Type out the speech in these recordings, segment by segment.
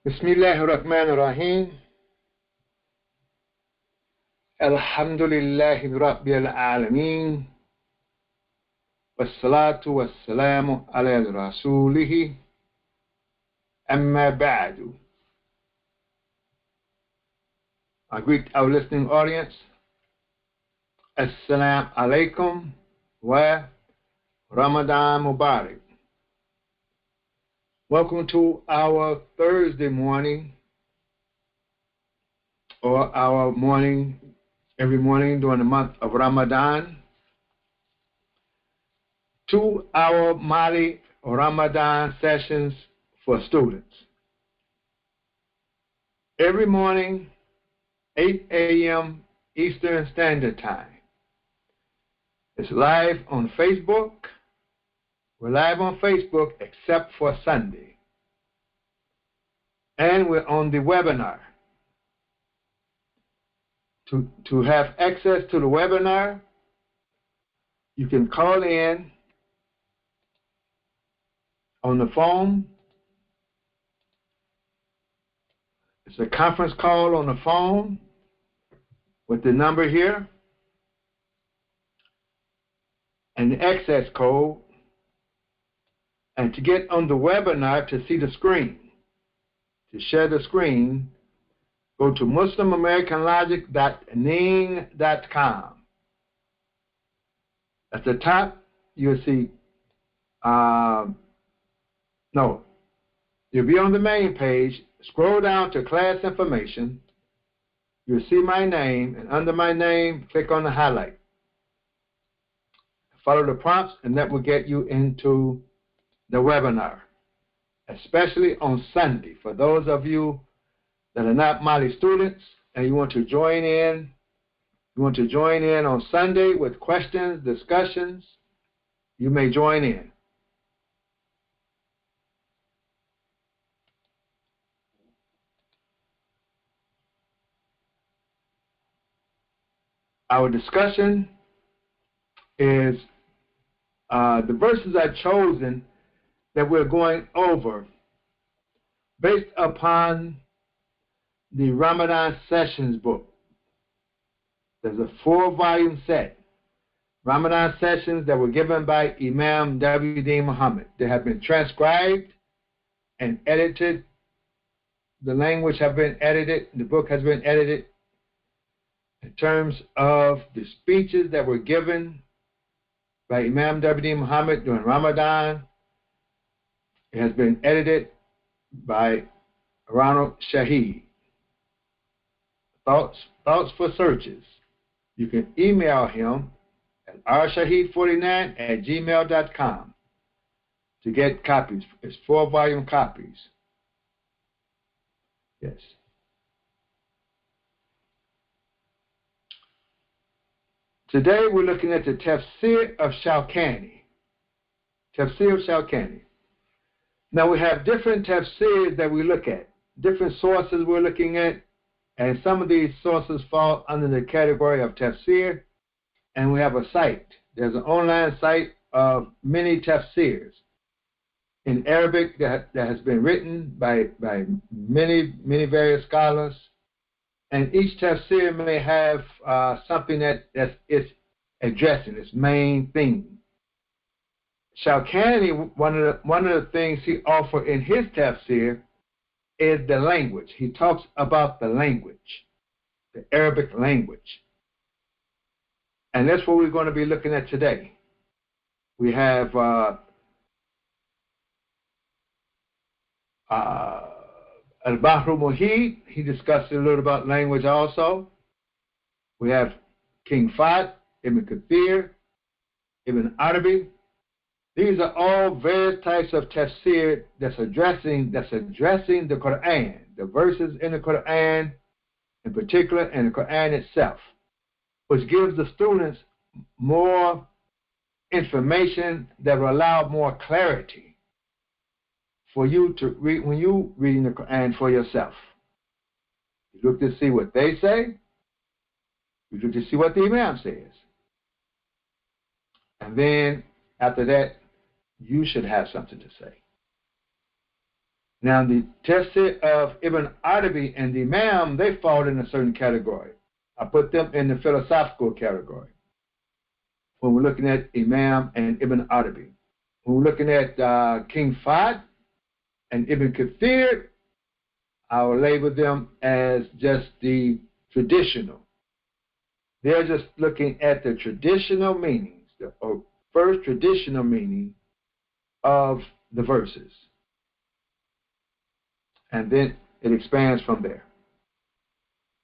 Bismillahirrahmanirrahim. Alhamdulillahi Rabbil Alameen. Wassalatu wassalamu ala rasulihi. Amma ba'du. I greet our listening audience. Assalamu alaikum wa Ramadan Mubarak. Welcome to our Thursday morning, or our morning, every morning during the month of Ramadan, to our Mali Ramadan sessions for students. Every morning, 8 a.m. Eastern Standard Time. It's live on Facebook. We're live on Facebook except for Sunday. And we're on the webinar. To have access to the webinar, you can call in on the phone. It's a conference call on the phone with the number here and the access code. And to get on the webinar to see the screen, to share the screen, go to muslimamericanlogic.ning.com. At the top, you'll see, you'll be on the main page. Scroll down to class information. You'll see my name, and under my name, click on the highlight. Follow the prompts, and that will get you into the webinar, especially on Sunday. For those of you that are not Mali students and you want to join in, on Sunday with questions, discussions, you may join in. Our discussion is the verses I've chosen that we're going over based upon the Ramadan Sessions book. There's a 4-volume set, Ramadan Sessions, that were given by Imam W.D. Muhammad. They have been transcribed and edited. The language have been edited. The book has been edited in terms of the speeches that were given by Imam W.D. Muhammad during Ramadan. It has been edited by Ronald Shaheed. Thoughts for searches. You can email him at rshaheed49@gmail.com to get copies. It's 4-volume copies. Yes. Today we're looking at the Tafsir of Shawkani. Tafsir of Shawkani. Now we have different tafsirs that we look at, different sources we're looking at, and some of these sources fall under the category of tafsir, and we have a site. There's an online site of many tafsirs in Arabic that has been written by many various scholars, and each tafsir may have something that's addressing its main theme. Shawkani, one of the things he offered in his tafsir is the language. He talks about the language, the Arabic language. And that's what we're going to be looking at today. We have Al-Bahru Muhit. He discussed a little about language also. We have King Fahd, Ibn Kathir, Ibn Arabi. These are all various types of tafsir that's addressing the Quran, the verses in the Quran in particular, and the Quran itself, which gives the students more information that will allow more clarity for you to read when you reading the Quran for yourself. You look to see what they say, you look to see what the Imam says. And then after that, you should have something to say. Now, the tafsir of Ibn Arabi and the Imam, they fall in a certain category. I put them in the philosophical category when we're looking at Imam and Ibn Arabi. When we're looking at King Fahd and Ibn Kathir, I will label them as just the traditional. They're just looking at the traditional meanings, the first traditional meaning of the verses. And then it expands from there.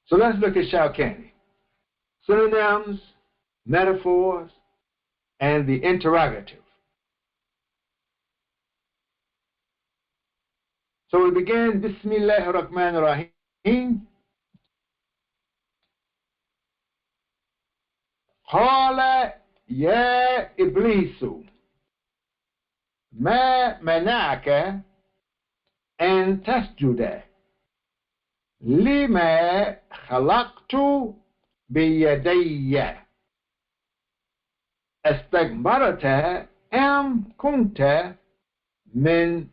So let's look at Shawkani. Synonyms, metaphors, and the interrogative. So we begin, Bismillahir Rahmanir Rahim. Qala ya Iblisu, ma mana'aka an tasjuda lima khalaqtu biyadayya astakbarta am kunta min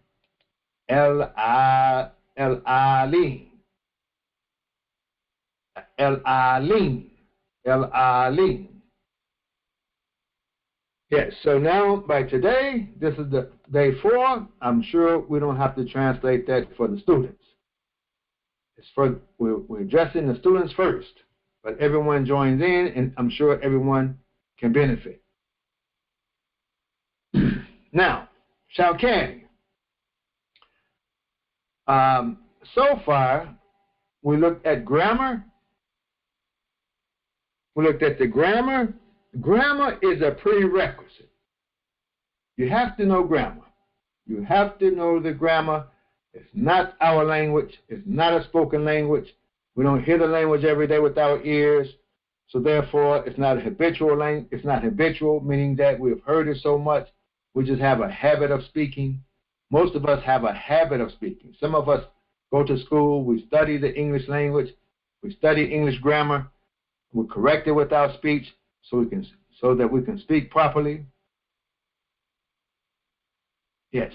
al-alin. Yes, so now by today, this is the day 4. I'm sure we don't have to translate that for the students. It's for we're addressing the students first, but everyone joins in, and I'm sure everyone can benefit. Now, Shawkani. So far, we looked at grammar. We looked at the grammar. Grammar is a prerequisite. You have to know grammar. You have to know the grammar. It's not our language. It's not a spoken language. We don't hear the language every day with our ears. So therefore, it's not a habitual language. It's not habitual, meaning that we've heard it so much. We just have a habit of speaking. Most of us have a habit of speaking. Some of us go to school. We study the English language. We study English grammar. We correct it with our speech so that we can speak properly. Yes.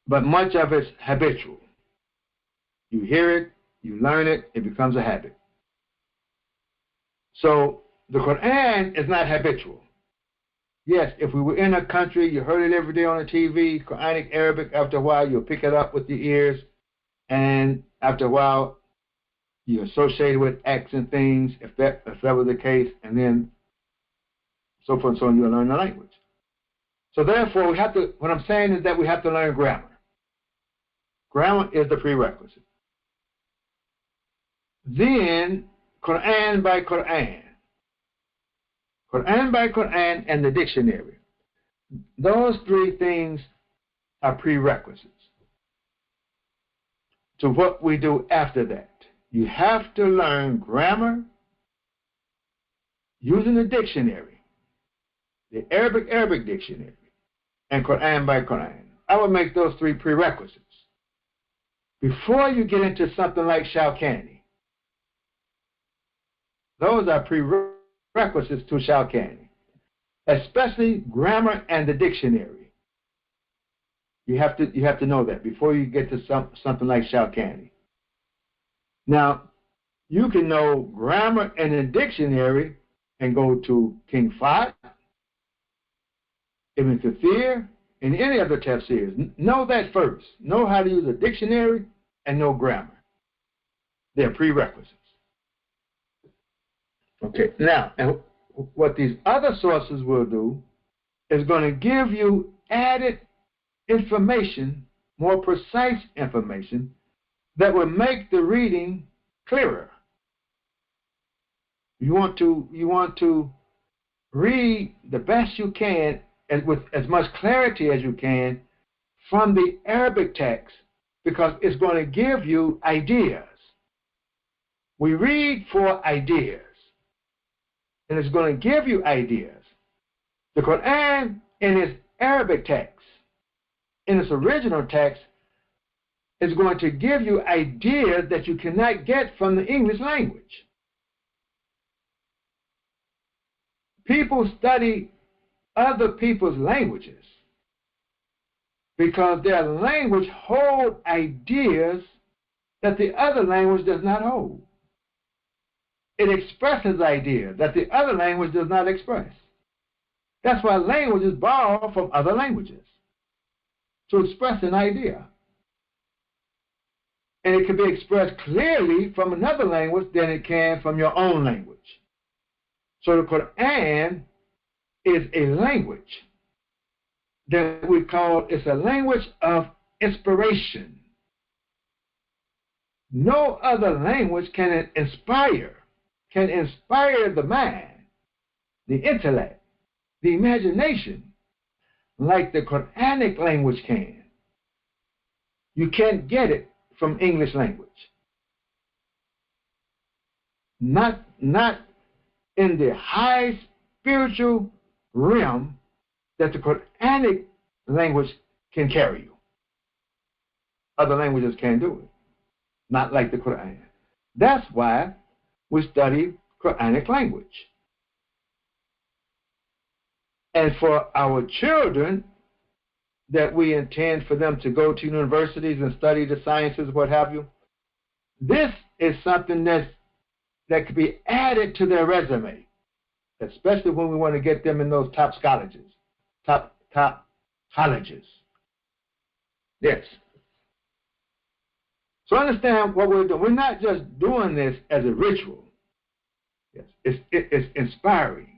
But much of it's habitual. You hear it, you learn it, it becomes a habit. So the Quran is not habitual. Yes, if we were in a country, you heard it every day on the TV, Quranic Arabic, after a while you'll pick it up with your ears, and after a while you associate it with acts and things, if that was the case, and then so forth and so on, you'll learn the language. So therefore, what I'm saying is that we have to learn grammar. Grammar is the prerequisite. Then, Quran by Quran. Quran by Quran and the dictionary. Those 3 things are prerequisites to what we do after that. You have to learn grammar using the dictionary, the Arabic dictionary, and Quran by Quran. I would make those 3 prerequisites before you get into something like Shawkani. Those are prerequisites to Shawkani, especially grammar and the dictionary. You have to know that before you get to something like Shawkani. Now, you can know grammar and the dictionary and go to King Fahd, Ibn Kathir, and any other tafsirs. Know that first. Know how to use a dictionary and know grammar. They're prerequisites. Okay, now, and what these other sources will do is going to give you added information, more precise information, that will make the reading clearer. You want to read the best you can and with as much clarity as you can from the Arabic text, because it's going to give you ideas. We read for ideas, and it's going to give you ideas. The Quran, in its Arabic text, in its original text, is going to give you ideas that you cannot get from the English language. People study other people's languages because their language holds ideas that the other language does not hold. It expresses ideas that the other language does not express. That's why languages borrow from other languages to express an idea. And it can be expressed clearly from another language than it can from your own language. So the Quran is a language that we call, it's a language of inspiration. No other language can inspire the mind, the intellect, the imagination, like the Quranic language can. You can't get it from English language. Not in the high spiritual realm that the Quranic language can carry you. Other languages can't do it. Not like the Quran. That's why we study Quranic language. And for our children, that we intend for them to go to universities and study the sciences, what have you, this is something that could be added to their resume, especially when we want to get them in those top colleges. Top colleges. Yes. So understand what we're doing. We're not just doing this as a ritual. Yes, it's inspiring.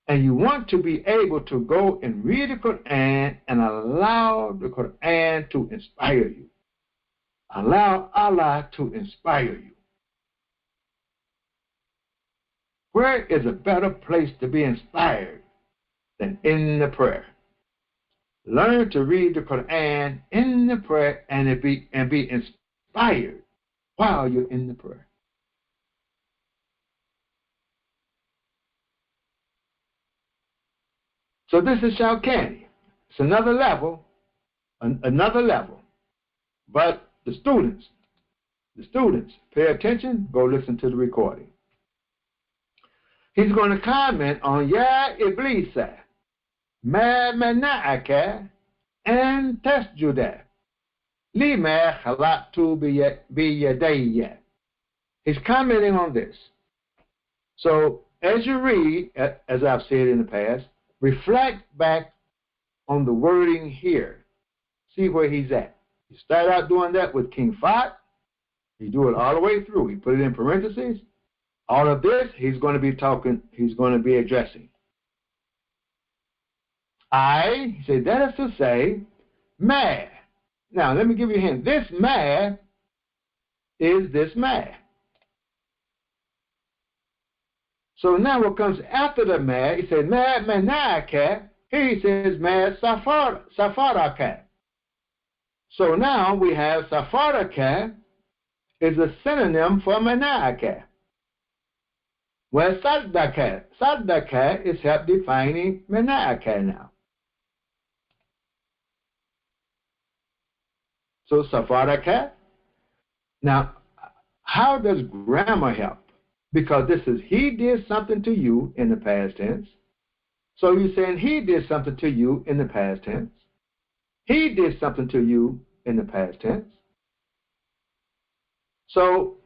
And you want to be able to go and read the Quran and allow the Quran to inspire you. Allow Allah to inspire you. Where is a better place to be inspired than in the prayer? Learn to read the Quran in the prayer and be inspired while you're in the prayer. So this is Shawkani. It's another level. But the students, pay attention, go listen to the recording. He's going to comment on Ya Iblis, Ma mana'aka an tasjuda lima khalaqtu biyadayya. He's commenting on this. So as you read, as I've said in the past, reflect back on the wording here. See where he's at. You start out doing that with King Fahd. You do it all the way through. He put it in parentheses. All of this, he's going to be addressing. He said, that is to say, ma. Now, let me give you a hint. This ma is this ma. So now what comes after the ma, he said, ma mana'aka. Here he says, ma safaraka. So now we have safaraka is a synonym for mana'aka. Well, saddaka is help defining mana'aka now. So safaraka. Now, how does grammar help? Because this is he did something to you in the past tense. So you're saying he did something to you in the past tense. He did something to you in the past tense. So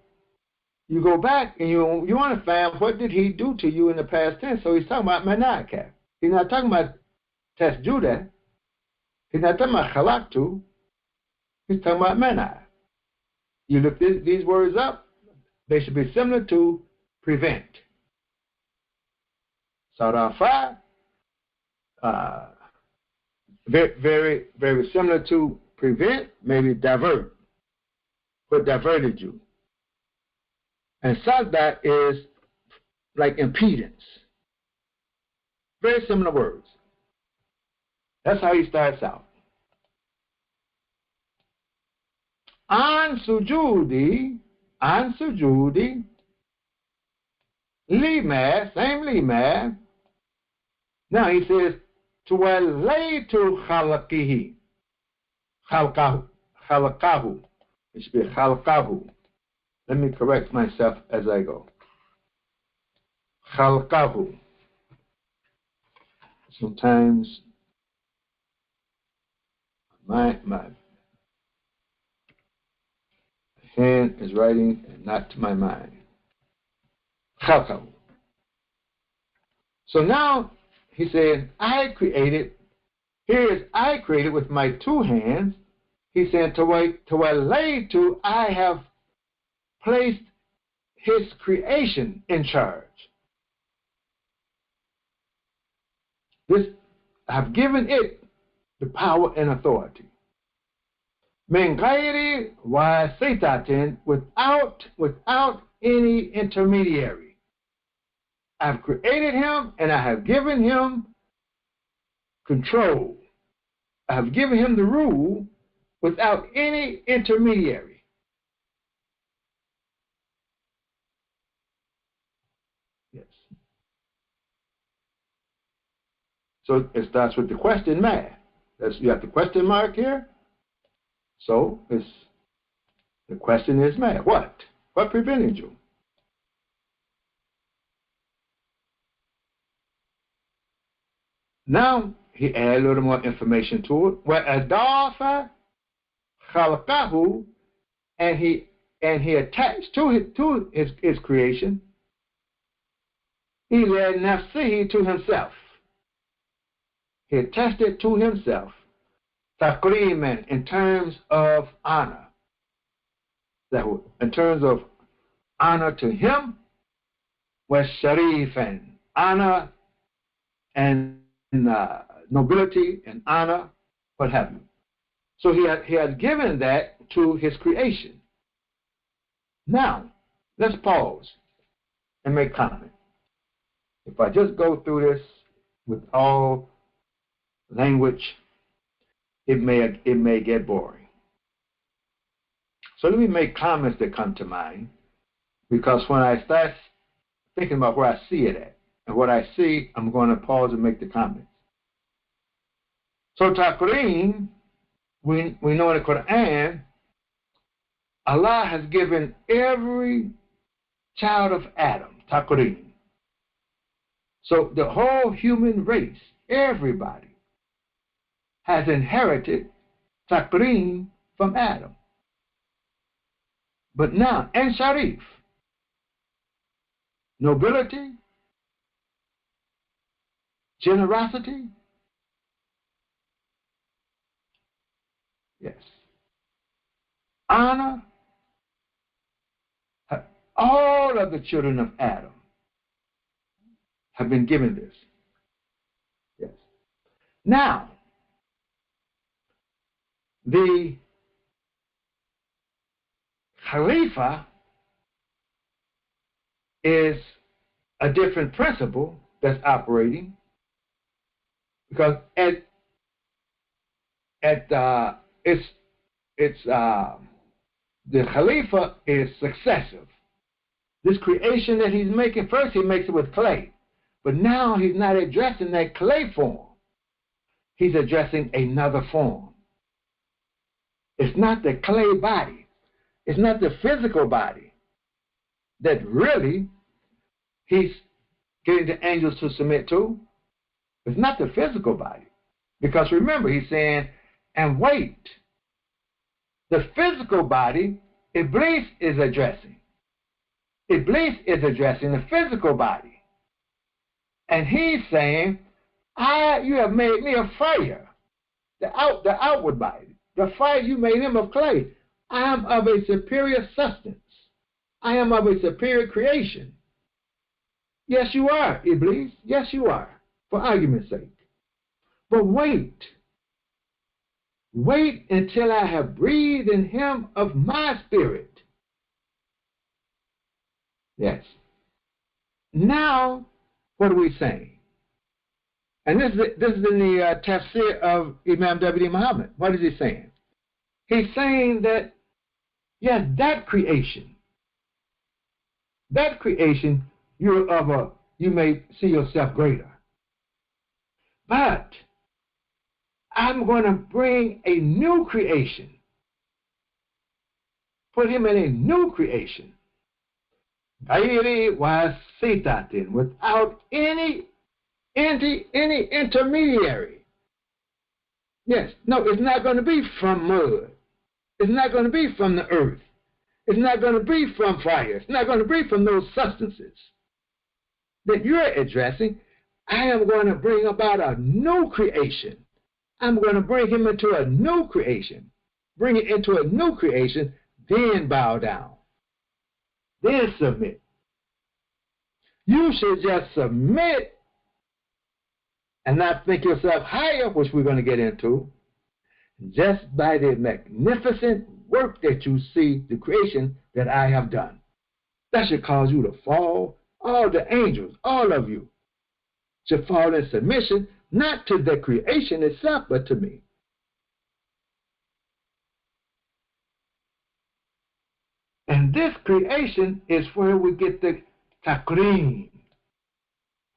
you go back and you want to find what did he do to you in the past tense. So he's talking about mana'aka. He's not talking about tasjuda. He's not talking about khalaqtu. He's talking about mana. You look these words up, they should be similar to prevent. Sarafa, very, very similar to prevent, maybe divert. What diverted you? And sadda is like impedance. Very similar words. That's how he starts out. An sujudi, lima, same lima. Now he says, tuwalaytu khalqahu. It should be khalqahu. Let me correct myself as I go. Khalqahu. Sometimes My hand is writing and not to my mind. Khalqahu. So now he said, I created with my two hands. He said, to lay to, I have placed his creation in charge. This, I've given it the power and authority. Min ghairi wasitatin, without any intermediary. I've created him and I have given him control. I have given him the rule without any intermediary. Yes. So it starts with the question mark. You have the question mark here. So the question is mad. What? What prevented you? Now he added a little more information to it. وَأَضَافَ خَلْقَهُ, and he attached to his creation. He led nafsihi, to himself. He attached it to himself. Takriman, in terms of honor. In terms of honor to him, was sharifan, honor and nobility and honor, what have you. So he had given that to his creation. Now, let's pause and make comment. If I just go through this with all language, it may get boring. So let me make comments that come to mind, because when I start thinking about where I see it at and what I see, I'm going to pause and make the comments. So Takreem, we know in the Quran, Allah has given every child of Adam Takreem. So the whole human race, everybody, has inherited Takreem from Adam. But now, and Sharif, nobility, generosity, yes, honor, all of the children of Adam have been given this. Yes. Now, the Khalifa is a different principle that's operating, because the Khalifa is successive. This creation that he's making, first he makes it with clay, but now he's not addressing that clay form. He's addressing another form. It's not the clay body. It's not the physical body that really he's getting the angels to submit to. It's not the physical body. Because remember, he's saying, and wait. The physical body, Iblis is addressing. Iblis is addressing the physical body. And he's saying, you have made me a fire. The outward body. The fire, you made him of clay. I am of a superior substance. I am of a superior creation. Yes, you are, Iblis. Yes, you are, for argument's sake. But wait. Wait until I have breathed in him of my spirit. Yes. Now, what are we saying? And this is in the tafsir of Imam W.D. Muhammad. What is he saying? He's saying that, yes, that creation, you may see yourself greater. But I'm going to bring a new creation. Put him in a new creation. Without any intermediary. Yes. No, it's not going to be from mud. It's not going to be from the earth. It's not going to be from fire. It's not going to be from those substances that you're addressing. I am going to bring about a new creation. I'm going to bring him into a new creation. Bring it into a new creation, then bow down. Then submit. You should just submit and not think yourself higher, which we're going to get into, just by the magnificent work that you see, the creation that I have done. That should cause you to fall. All the angels, all of you, should fall in submission, not to the creation itself, but to me. And this creation is where we get the takrim,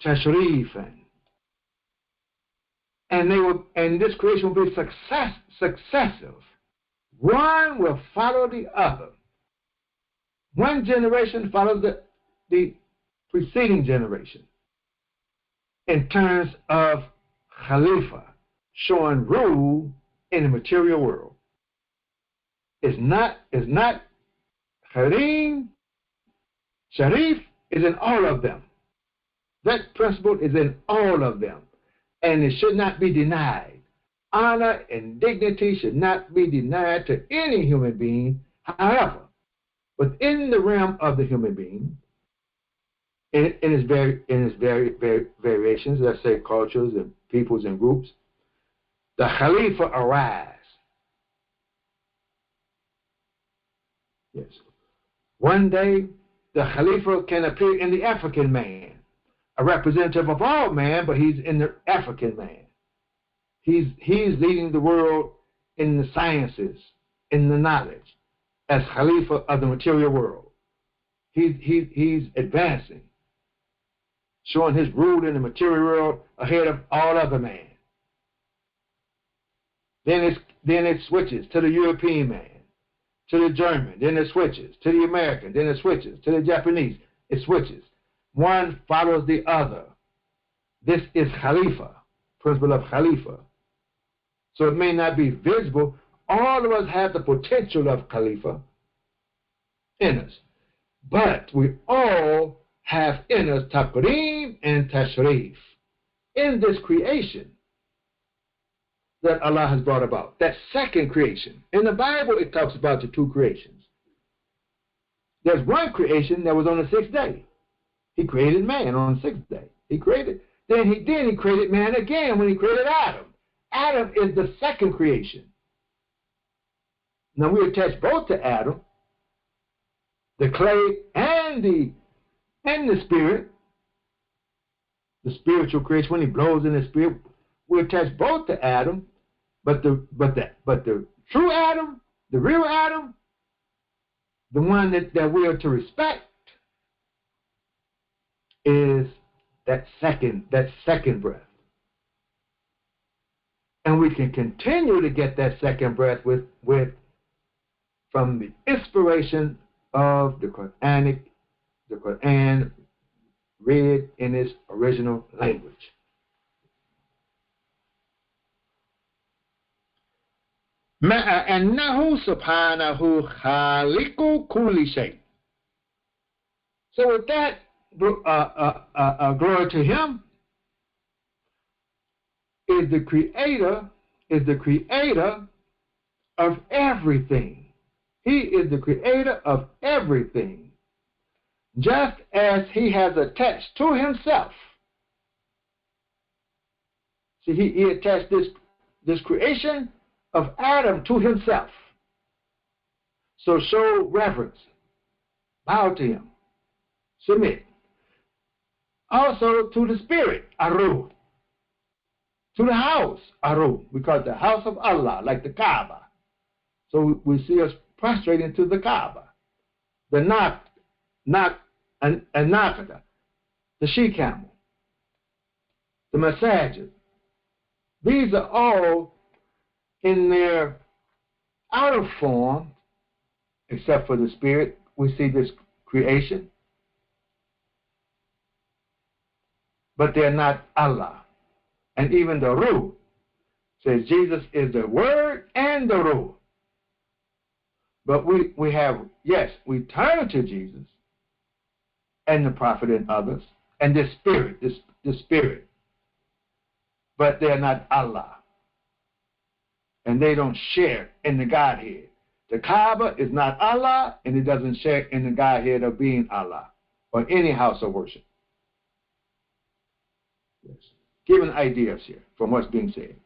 tashrif, and this creation will be successive. One will follow the other. One generation follows the preceding generation in terms of Khalifa, showing rule in the material world. It's not Harim, Sharif is in all of them. That principle is in all of them, and it should not be denied. Honor and dignity should not be denied to any human being. However, within the realm of the human being, in its variations, let's say cultures and peoples and groups, the Khalifa arise. Yes. One day, the Khalifa can appear in the African man, a representative of all man, but he's in the African man. He's leading the world in the sciences, in the knowledge, as Khalifa of the material world. He's advancing, showing his rule in the material world ahead of all other man. Then it switches to the European man, to the German, then it switches to the American, then it switches to the Japanese. It switches. One follows the other. This is Khalifa, principle of Khalifa. So it may not be visible. All of us have the potential of Khalifa in us. But we all have in us Taqreem and Tashrif in this creation that Allah has brought about. That second creation. In the Bible, it talks about the two creations. There's one creation that was on the sixth day. He created man on the sixth day. Then he created man again when he created Adam. Adam is the second creation. Now we attach both to Adam, the clay and the spirit, the spiritual creation. When he blows in the spirit, we attach both to Adam, but the true Adam, the real Adam, the one that we are to respect, is that second breath. And we can continue to get that second breath with from the inspiration of the Quran read in its original language. أنه سبحانه خالق كل شيء. So with that, glory to him, is the creator of everything. He is the creator of everything. Just as he has attached to himself. See, he attached this creation of Adam to himself. So show reverence. Bow to him. Submit. Also to the spirit, Aru. To the house, Aru. We call it the house of Allah, like the Kaaba. So we see us prostrating to the Kaaba. The Naqada, the she-camel, the Masajid. These are all in their outer form, except for the spirit. We see this creation, but they're not Allah. And even the Ruh. says Jesus is the Word and the Ruah. But we have, yes, we turn to Jesus and the prophet and others, and this Spirit, this Spirit. But they're not Allah. And they don't share in the Godhead. The Kaaba is not Allah, and it doesn't share in the Godhead of being Allah or any house of worship. Yes. Giving ideas here from what's being said.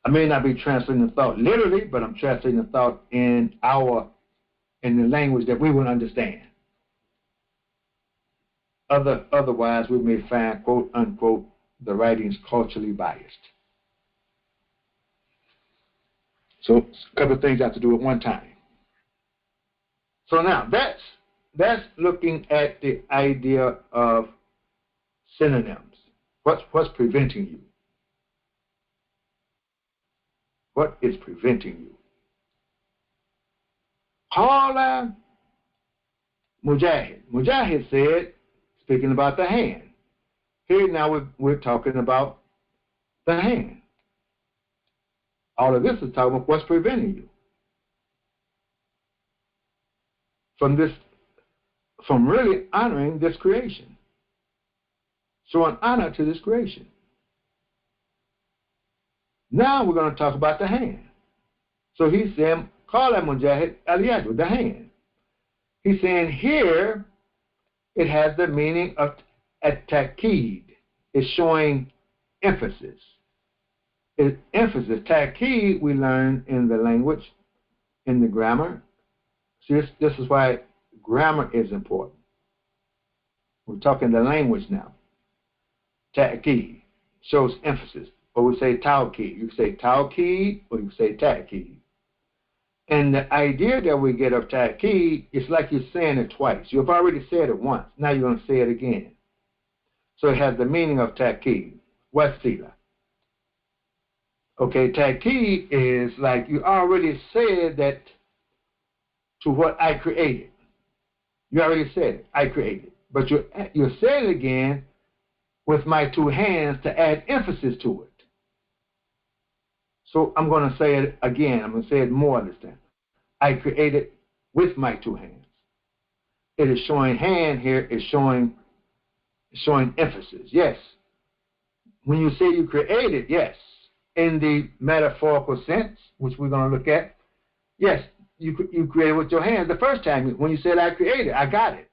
I may not be translating the thought literally, but I'm translating the thought in the language that we will understand. Otherwise, we may find, quote unquote, the writings culturally biased. So, a couple of things I have to do at one time. So now that's looking at the idea of synonyms. What's preventing you? What is preventing you? Qala Mujahid. Mujahid said, speaking about the hand. Here now we're talking about the hand. All of this is talking about what's preventing you from really honoring this creation. Showing honor to this creation. Now we're going to talk about the hand. So he's saying, Qala Mujahid al-Yad, the hand. He's saying here it has the meaning of at-ta'kid. It's showing emphasis. It's emphasis. Ta'kid we learn in the language, in the grammar. See, this is why grammar is important. We're talking the language now. Ta'kid shows emphasis. Or we say tawkid. You say tawkid or you say ta'kid. And the idea that we get of ta'kid is like you're saying it twice. You've already said it once. Now you're going to say it again. So it has the meaning of ta'kid. Wasila. Okay, ta'kid is like you already said that to what I created. You already said it. I created. But you said it again with my two hands to add emphasis to it. So I'm going to say it again. I'm going to say it more this time. I created with my two hands. It is showing hand here. It's showing emphasis. Yes. When you say you created, yes. In the metaphorical sense, which we're going to look at, yes, you created with your hands the first time. When you said I created, I got it.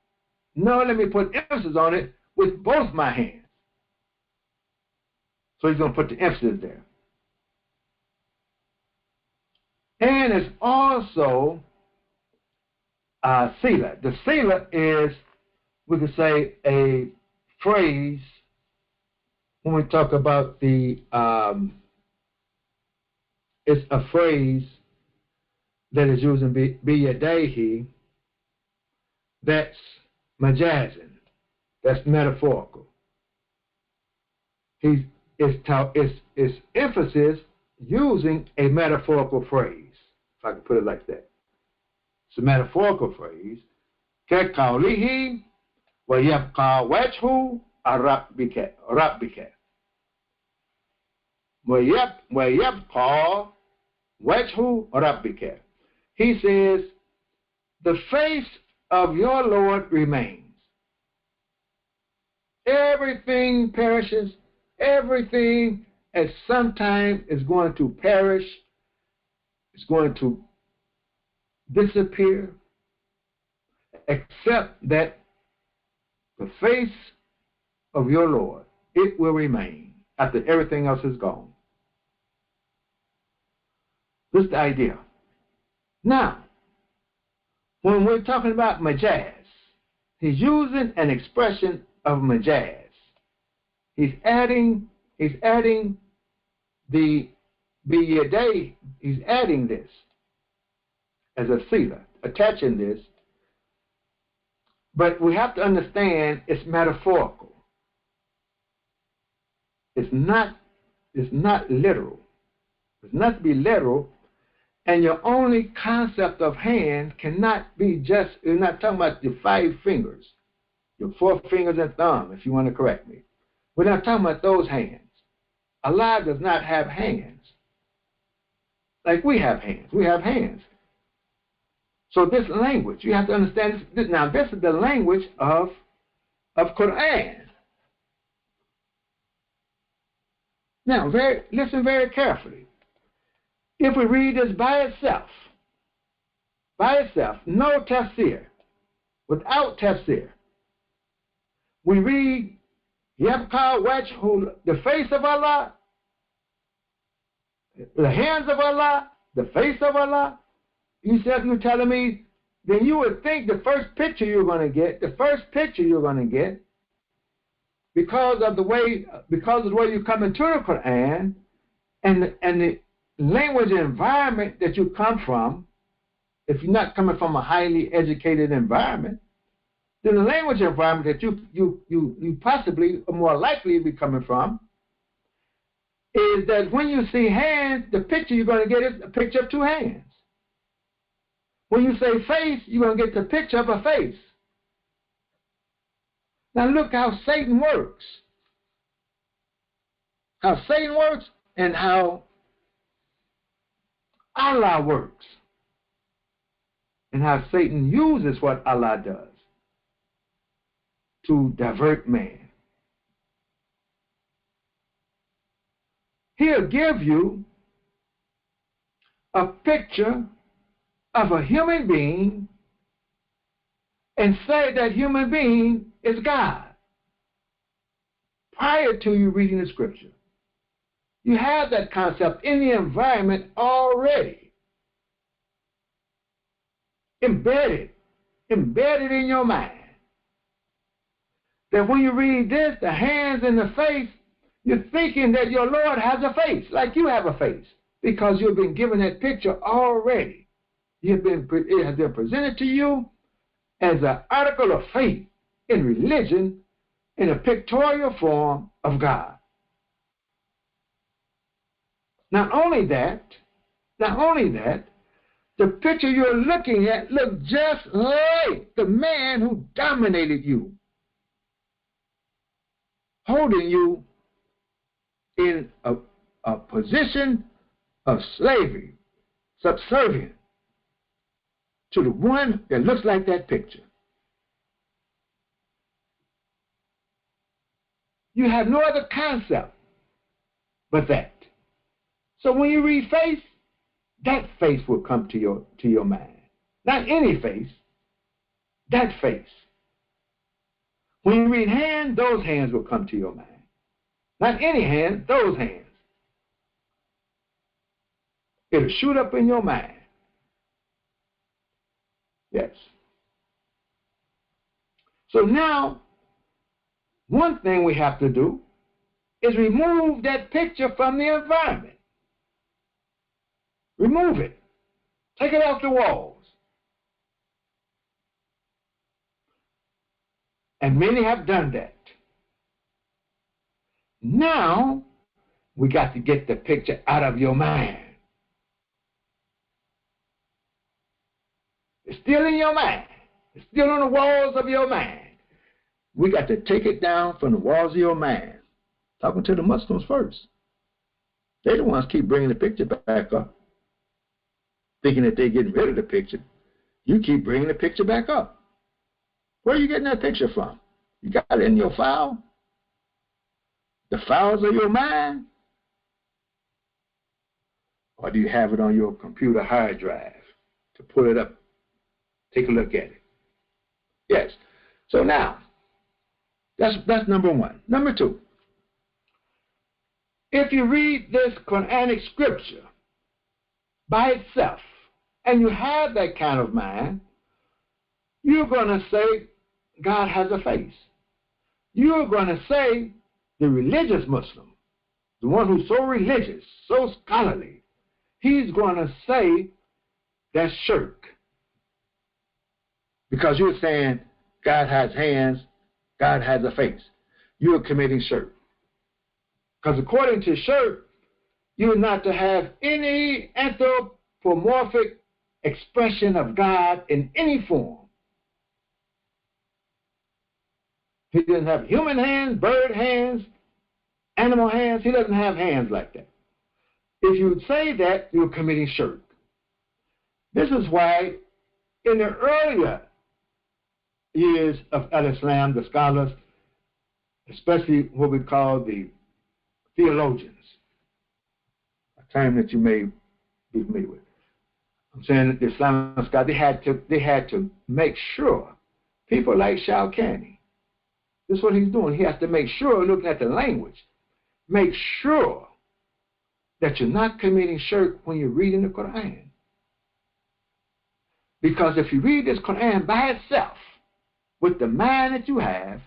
No, let me put emphasis on it with both my hands. So he's going to put the emphasis there. And it's also sila. The sila is, we could say, a phrase when we talk about the, it's a phrase that is using biyadahi that's majazin, that's metaphorical. It's emphasis using a metaphorical phrase, if I can put it like that. It's a metaphorical phrase. كَقَوْلِهِ وَيَبْقَى وَجْهُ رَبِّكَ وَيَبْقَى وَجْهُ رَبِّكَ. He says, the face of your Lord remains. Everything perishes. Everything at some time is going to perish. It's going to disappear. Except that the face of your Lord, it will remain after everything else is gone. This is the idea. Now, when we're talking about majaz, he's using an expression of majaz. He's adding the biyaday, he's adding this as a sila, attaching this. But we have to understand it's metaphorical. It's not literal. It's not to be literal. And your only concept of hand cannot be just, we're not talking about your 5 fingers, your 4 fingers and thumb, if you want to correct me. We're not talking about those hands. Allah does not have hands. Like we have hands. We have hands. So this language, you have to understand this. Now, this is the language of Quran. Now, listen very carefully. If we read this by itself, no tafsir, without tafsir, we read Yabqa wajhu, the face of Allah, the hands of Allah, the face of Allah. You're telling me, then you would think the first picture you're going to get, because of the way you come into the Quran and the language and environment that you come from, if you're not coming from a highly educated environment, then the language environment that you possibly are more likely to be coming from is that when you see hands, the picture you're going to get is a picture of two hands. When you say face, you're going to get the picture of a face. Now look how Satan works. How Satan works and how Allah works. And how Satan uses what Allah does to divert man. He'll give you a picture of a human being and say that human being is God prior to you reading the scripture. You have that concept in the environment already. Embedded in your mind. That when you read this, the hands and the face, you're thinking that your Lord has a face, like you have a face, because you've been given that picture already. It has been presented to you as an article of faith in religion in a pictorial form of God. Not only that, the picture you're looking at looks just like the man who dominated you, holding you in a position of slavery, subservient to the one that looks like that picture. You have no other concept but that. So when you read face, that face will come to your mind. Not any face, that face. When you read hand, those hands will come to your mind. Not any hand, those hands. It'll shoot up in your mind. Yes. So now, one thing we have to do is remove that picture from the environment. Remove it. Take it off the walls. And many have done that. Now, we got to get the picture out of your mind. It's still in your mind. It's still on the walls of your mind. We got to take it down from the walls of your mind. Talking to the Muslims first. They're the ones keep bringing the picture back up, thinking that they're getting rid of the picture. You keep bringing the picture back up. Where are you getting that picture from? You got it in your file? The files of your mind? Or do you have it on your computer hard drive to pull it up? Take a look at it. Yes. So now, that's number one. Number two, if you read this Quranic scripture by itself, and you have that kind of mind, you're going to say God has a face. You're going to say the religious Muslim, the one who's so religious, so scholarly, he's going to say that's shirk. Because you're saying God has hands, God has a face. You're committing shirk. Because according to shirk, you're not to have any anthropomorphic expression of God in any form. He didn't have human hands, bird hands, animal hands. He doesn't have hands like that. If you say that, you're committing shirk. This is why in the earlier years of Al-Islam, the scholars, especially what we call the theologians, a term that you may be familiar with. I'm saying that the Islamic scholars, they had to make sure people like Shawkani, this is what he's doing. He has to make sure, looking at the language, make sure that you're not committing shirk when you're reading the Quran. Because if you read this Quran by itself, with the mind that you have,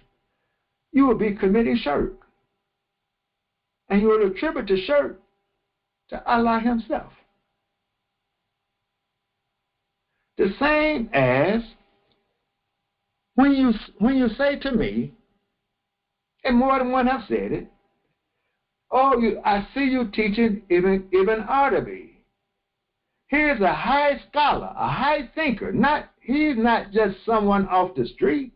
you will be committing shirk. And you will attribute the shirk to Allah himself. The same as when you say to me, and more than one have said it, oh, I see you teaching Ibn Arabi. Here's a high scholar, a high thinker. He's not just someone off the street.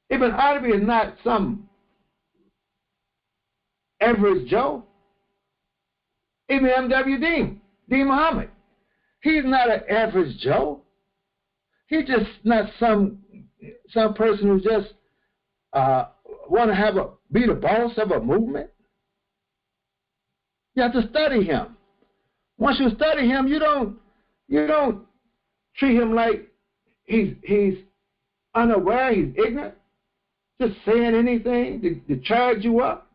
Ibn Arabi is not some average Joe. Even M.W. Dean Muhammad. He's not an average Joe. He's just not some person who just want to be the boss of a movement. You have to study him. Once you study him, you don't treat him like he's unaware, he's ignorant, just saying anything to charge you up.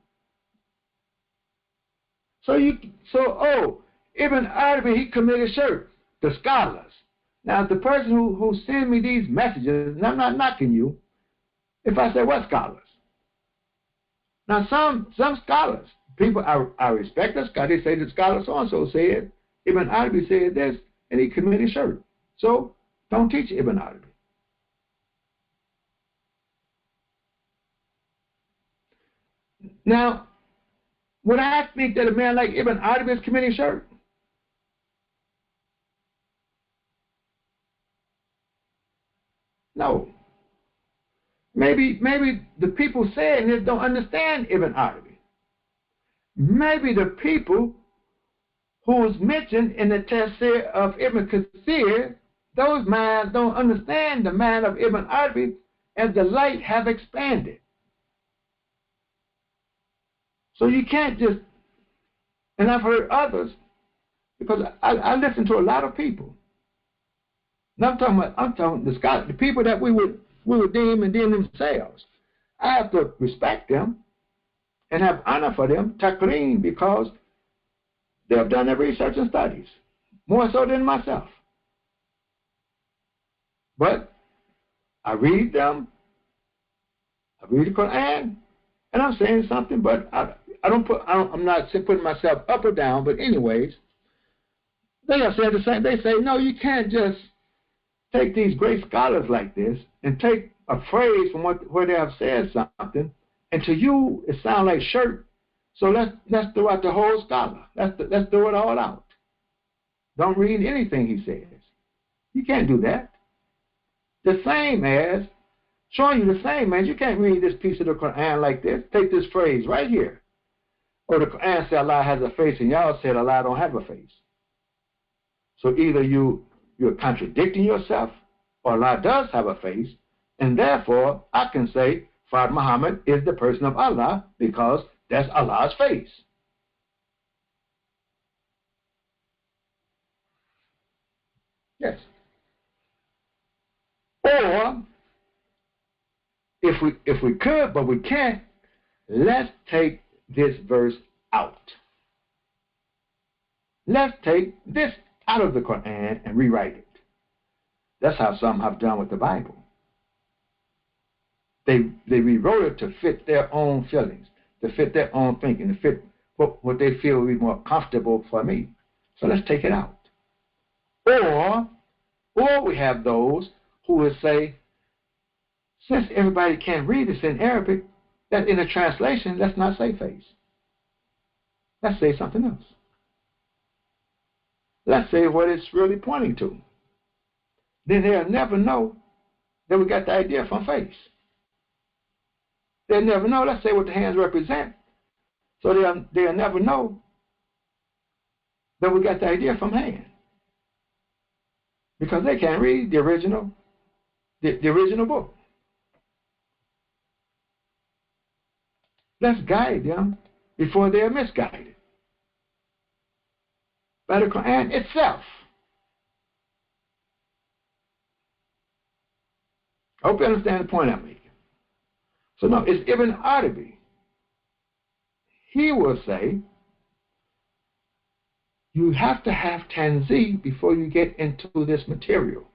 Ibn Arabi, he committed shirk. The scholars. Now, the person who send me these messages, and I'm not knocking you, if I say what scholars? Now, some scholars, people I respect the scholars, they say the scholar so-and-so said, Ibn Arabi said this, and he committed shirk. So, don't teach Ibn Arabi. Now, would I think that a man like Ibn Arabi is committing shirk? No. Maybe the people saying this don't understand Ibn Arabi. Maybe the people who is mentioned in the tafsir of Ibn Kathir, those minds don't understand the mind of Ibn Arabi as the light have expanded. So you can't just, and I've heard others, because I listen to a lot of people. And I'm talking the scholars, the people that we would deem and deem themselves. I have to respect them and have honor for them, takreem, because they have done their research and studies, more so than myself. But I read them, I read the Quran, and I'm saying something, but I'm not putting myself up or down, but anyways, they have said the same. They say, no, you can't just take these great scholars like this and take a phrase from where they have said something, and to you it sounds like shirk. So let's throw out the whole scholar. Let's throw it all out. Don't read anything he says. You can't do that. The same as showing you the same as you can't read this piece of the Quran like this. Take this phrase right here. Or the Quran said Allah has a face, and y'all said Allah don't have a face. So either you're contradicting yourself, or Allah does have a face, and therefore I can say Father Muhammad is the person of Allah because that's Allah's face. Yes. Or if we could, but we can't, let's take this verse out. Let's take this out of the Quran and rewrite it. That's how some have done with the Bible. They rewrote it to fit their own feelings, to fit their own thinking, to fit what they feel would be more comfortable for me. So let's take it out. Or we have those who would say, since everybody can't read this in Arabic, that in a translation, let's not say face. Let's say something else. Let's say what it's really pointing to. Then they'll never know that we got the idea from face. they'll never know. Let's say what the hands represent. So they'll never know that we got the idea from hand. Because they can't read the original book. Let's guide them before they are misguided by the Quran itself. I hope you understand the point I'm making. So no, it's Ibn Arabi. He will say, you have to have tanzih before you get into this material.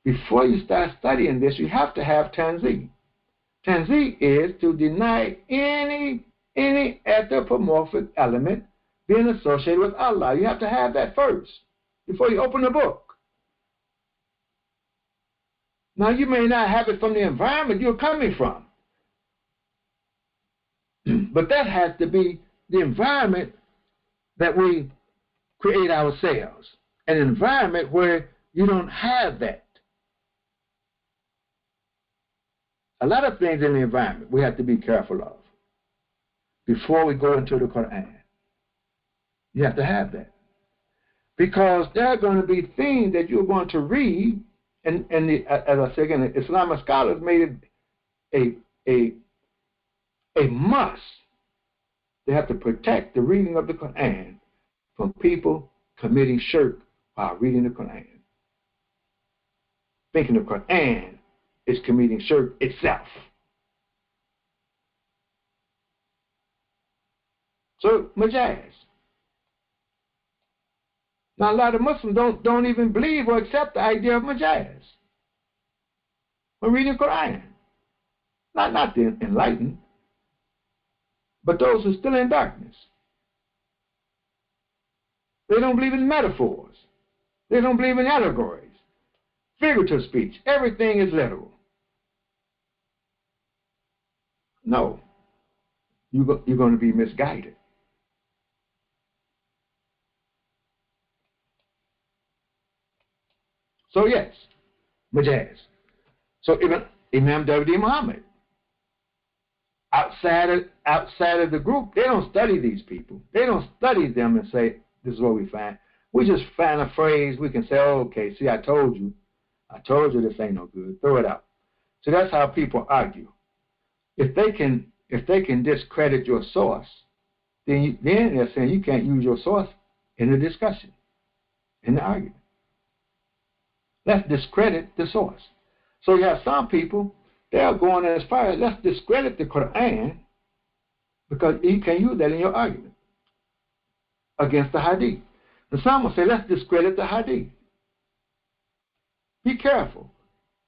Before you start studying this, you have to have tanzih. Tanzih is to deny any anthropomorphic element being associated with Allah. You have to have that first before you open the book. Now, you may not have it from the environment you're coming from, but that has to be the environment that we create ourselves, an environment where you don't have that. A lot of things in the environment we have to be careful of before we go into the Quran. You have to have that. Because there are going to be things that you're going to read, and as I said again, the Islamic scholars made it a must. They have to protect the reading of the Quran from people committing shirk while reading the Quran. Thinking the Quran is committing shirk itself. So, majaz. Now, a lot of Muslims don't even believe or accept the idea of majaz when reading the Quran. Not the enlightened, but those who are still in darkness. They don't believe in metaphors. They don't believe in allegories, figurative speech. Everything is literal. No, you're going to be misguided. So yes, majaz. So Imam W.D. Muhammad, outside of the group, they don't study these people. They don't study them and say, this is what we find. We just find a phrase, we can say, oh, okay, see, I told you this ain't no good. Throw it out. So that's how people argue. If they can discredit your source, then they're saying you can't use your source in the discussion, in the argument. Let's discredit the source. So you have some people, they are going as far as let's discredit the Quran because you can use that in your argument against the Hadith. And some will say let's discredit the Hadith. Be careful.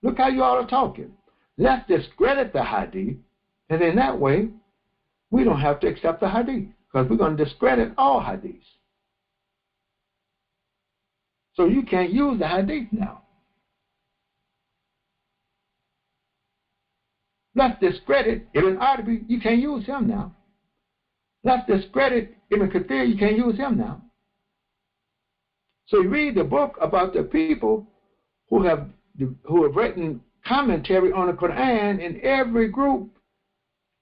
Look how you all are talking. Let's discredit the Hadith, and in that way, we don't have to accept the Hadith because we're going to discredit all Hadiths. So you can't use the Hadith now. Let's discredit Ibn Arabi. You can't use him now. Let's discredit Ibn Kathir. You can't use him now. So you read the book about the people who have written commentary on the Quran, and every group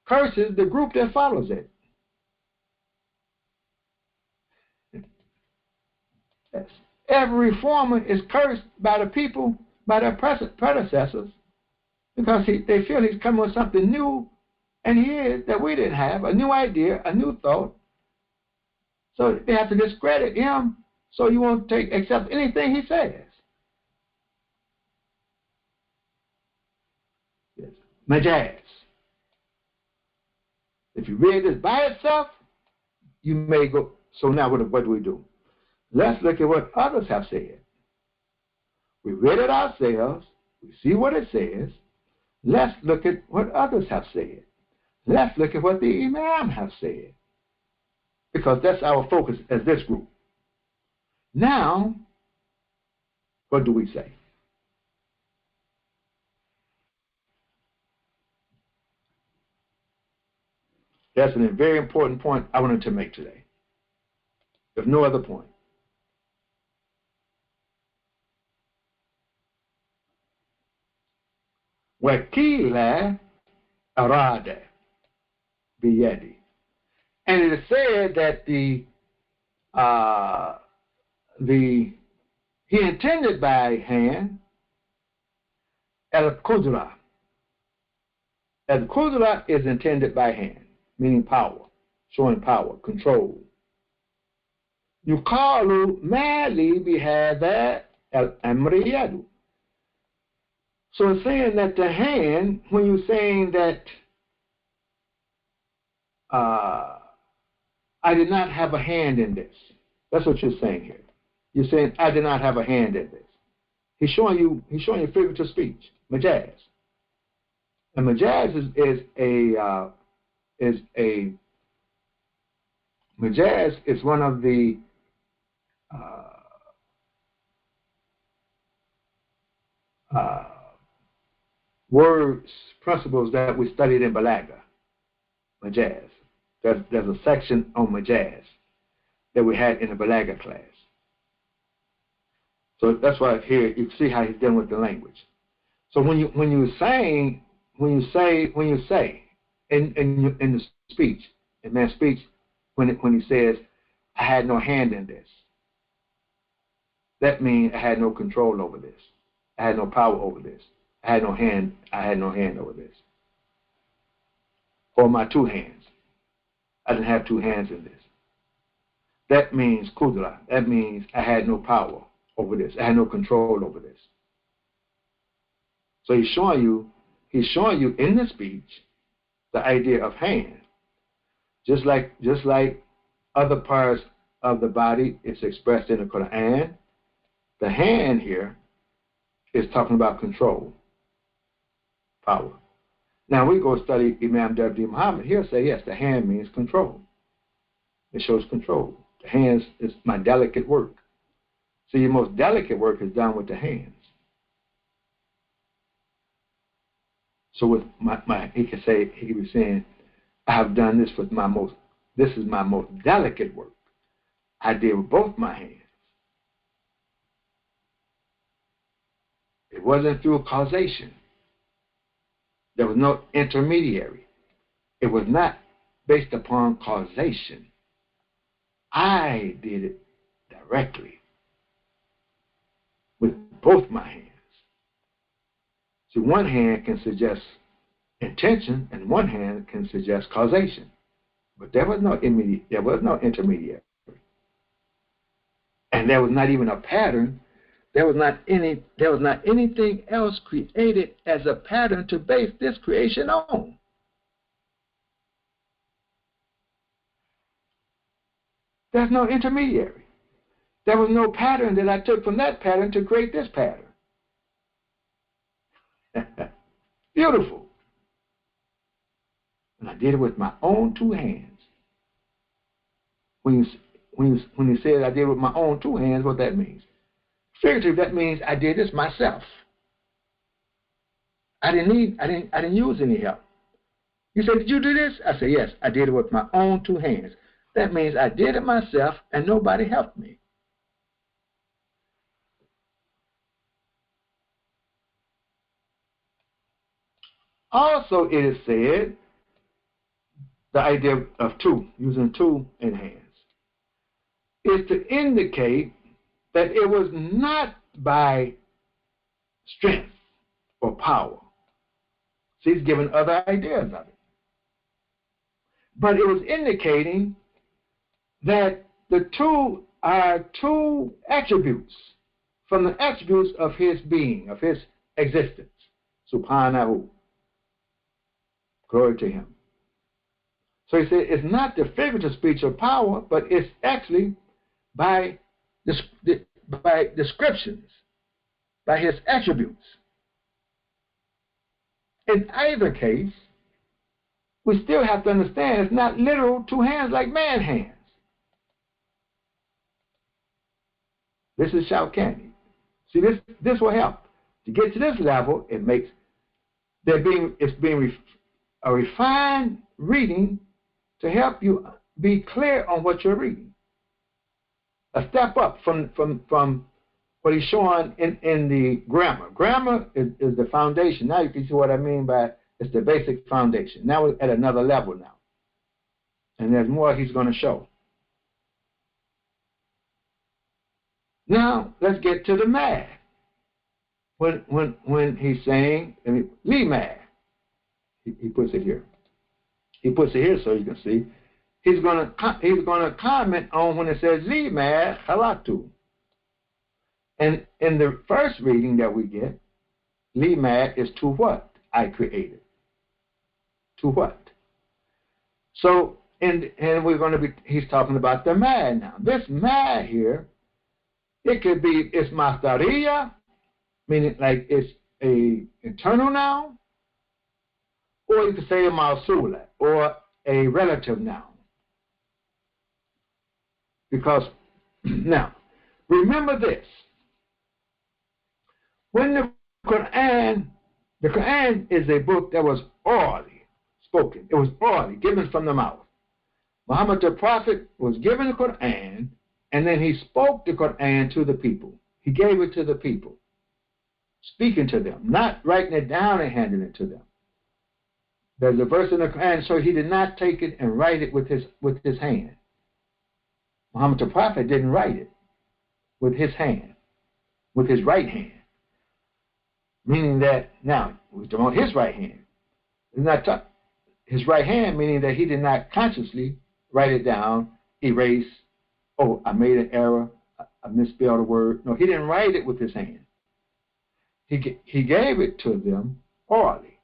curses the group that follows it. Yes. Every reformer is cursed by the people, by their predecessors, because they feel he's coming with something new, and he is, that we didn't have, a new idea, a new thought. So they have to discredit him so you won't accept anything he says. Yes. Majaz. If you read this by itself, you may go, so now what do we do? Let's look at what others have said. We read it ourselves. We see what it says. Let's look at what others have said. Let's look at what the Imam have said. Because that's our focus as this group. Now, what do we say? That's a very important point I wanted to make today. There's no other point. وَكِيلَ أَرَادَ. biyadi. And it is said that he intended by hand al-Qudra. Al-Qudra is intended by hand, meaning power, showing power, control. Yuqalu mali bihadha al-amri yadu. So it's saying that the hand, when you're saying that I did not have a hand in this. That's what you're saying here. You're saying I did not have a hand in this. He's showing you figurative speech, majaz. And majaz majaz is one of the words, principles that we studied in Balagha, majaz. There's a section on majaz that we had in the Balagha class. So that's why here you see how he's dealing with the language. So when you say in the speech, in man's speech, when he says, I had no hand in this, that means I had no control over this. I had no power over this. I had no hand over this. Or my two hands. I didn't have two hands in this. That means kudra. That means I had no power over this. I had no control over this. So he's showing you in the speech the idea of hand. Just like other parts of the body is expressed in the Quran, the hand here is talking about control, power. Now we go study Imam W. Muhammad. He'll say, yes, the hand means control. It shows control. The hands is my delicate work. So your most delicate work is done with the hands. So with he could be saying, I have done this with this is my most delicate work. I did with both my hands. It wasn't through causation. There was no intermediary. It was not based upon causation. I did it directly with both my hands. See, one hand can suggest intention, and one hand can suggest causation. But there was no intermediary. And there was not even a pattern. There was not anything else created as a pattern to base this creation on. There's no intermediary. There was no pattern that I took from that pattern to create this pattern. Beautiful. And I did it with my own two hands. When you said I did it with my own two hands, what that means? Figuratively, that means I did this myself. I didn't use any help. You said, did you do this? I said, yes, I did it with my own two hands. That means I did it myself and nobody helped me. Also, it is said, the idea of two, using two in hands, is to indicate that it was not by strength or power. See, he's given other ideas of it. But it was indicating that the two are two attributes from the attributes of his being, of his existence. Subhanahu. Glory to him. So he said it's not the figurative speech of power, but it's actually by descriptions, by his attributes. In either case, we still have to understand it's not literal two hands like man hands. This is Shawkani. See, this will help. To get to this level, it's being a refined reading to help you be clear on what you're reading. A step up from what he's showing in the grammar. Grammar is the foundation. Now you can see what I mean by it's the basic foundation. Now we're at another level now. and there's more he's going to show. Now, let's get to the mad. When he's saying, Lee mad, he puts it here. He puts it here so you can see. He's going to comment on when it says Lee mad halatu. And in the first reading that we get, Lee mad is to what? I created. To what? So, and we're going to be, he's talking about the mad now. This mad here, it could be, it's masdaria, meaning like it's a internal noun, or you could say a mausula, or a relative noun. Because, now, remember this. When the Quran is a book that was orally spoken. It was orally given from the mouth. Muhammad the Prophet was given the Quran, and then he spoke the Quran to the people. He gave it to the people, speaking to them, not writing it down and handing it to them. There's a verse in the Quran, so he did not take it and write it with his hand. Muhammad the Prophet didn't write it with his hand, with his right hand. Meaning that, now, we're talking about his right hand. It's not his right hand, meaning that he did not consciously write it down, erase, oh, I made an error, I misspelled a word. No, he didn't write it with his hand. He gave it to them orally.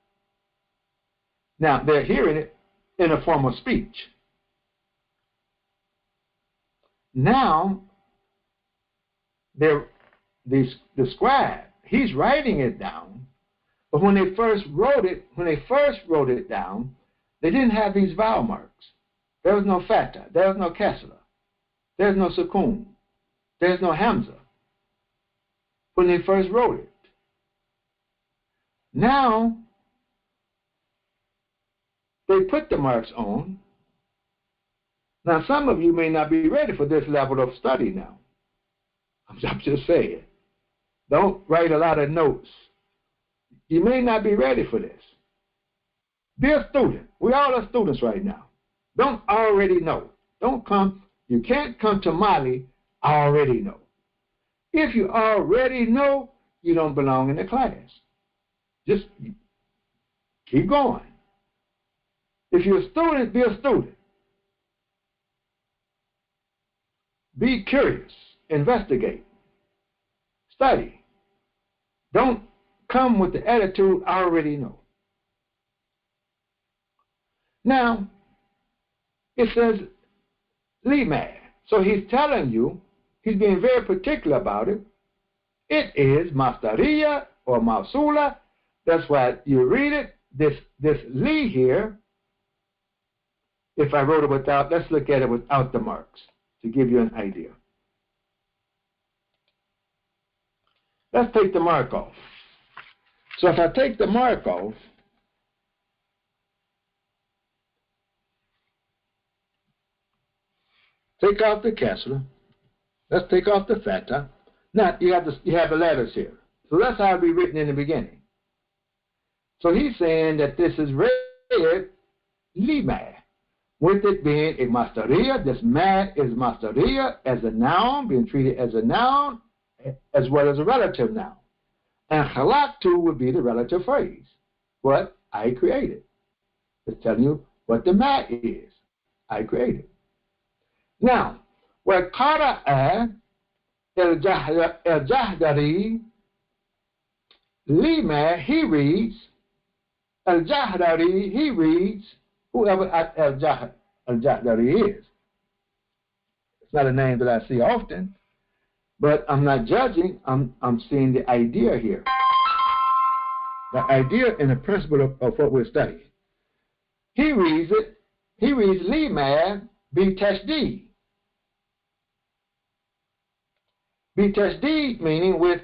Now, they're hearing it in a form of speech. Now, the scribe, he's writing it down, but when they first wrote it down, they didn't have these vowel marks. There was no fatha, there was no kasra, there's no sukun, there's no hamza when they first wrote it. Now, they put the marks on. Now, some of you may not be ready for this level of study now. I'm just saying. Don't write a lot of notes. You may not be ready for this. Be a student. We all are students right now. Don't already know. Don't come. You can't come to Mali, I already know. If you already know, you don't belong in the class. Just keep going. If you're a student, be a student. Be curious. Investigate. Study. Don't come with the attitude, I already know. Now, it says, Limad. So he's telling you, he's being very particular about it. It is Masdariya or Mausula. That's why you read it. This li here, if I wrote it without, let's look at it without the marks to give you an idea. Let's take the mark off. So if I take the mark off, take off the kasra, let's take off the fatha. Now you have the letters here. So that's how it'll be written in the beginning. So he's saying that this is read lima, with it being a masdariya. This ma is masdariya as a noun, being treated as a noun, as well as a relative noun. And khalaqtu would be the relative phrase. What? I created. It's telling you what the ma is. I created. Now, where qara'a al-Jahdari lima, he reads, al-Jahdari, he reads, whoever al-Jahdari is. It's not a name that I see often, but I'm not judging, I'm seeing the idea here. The idea and the principle of what we're studying. He reads lima bi tashdid. Bi tashdid meaning with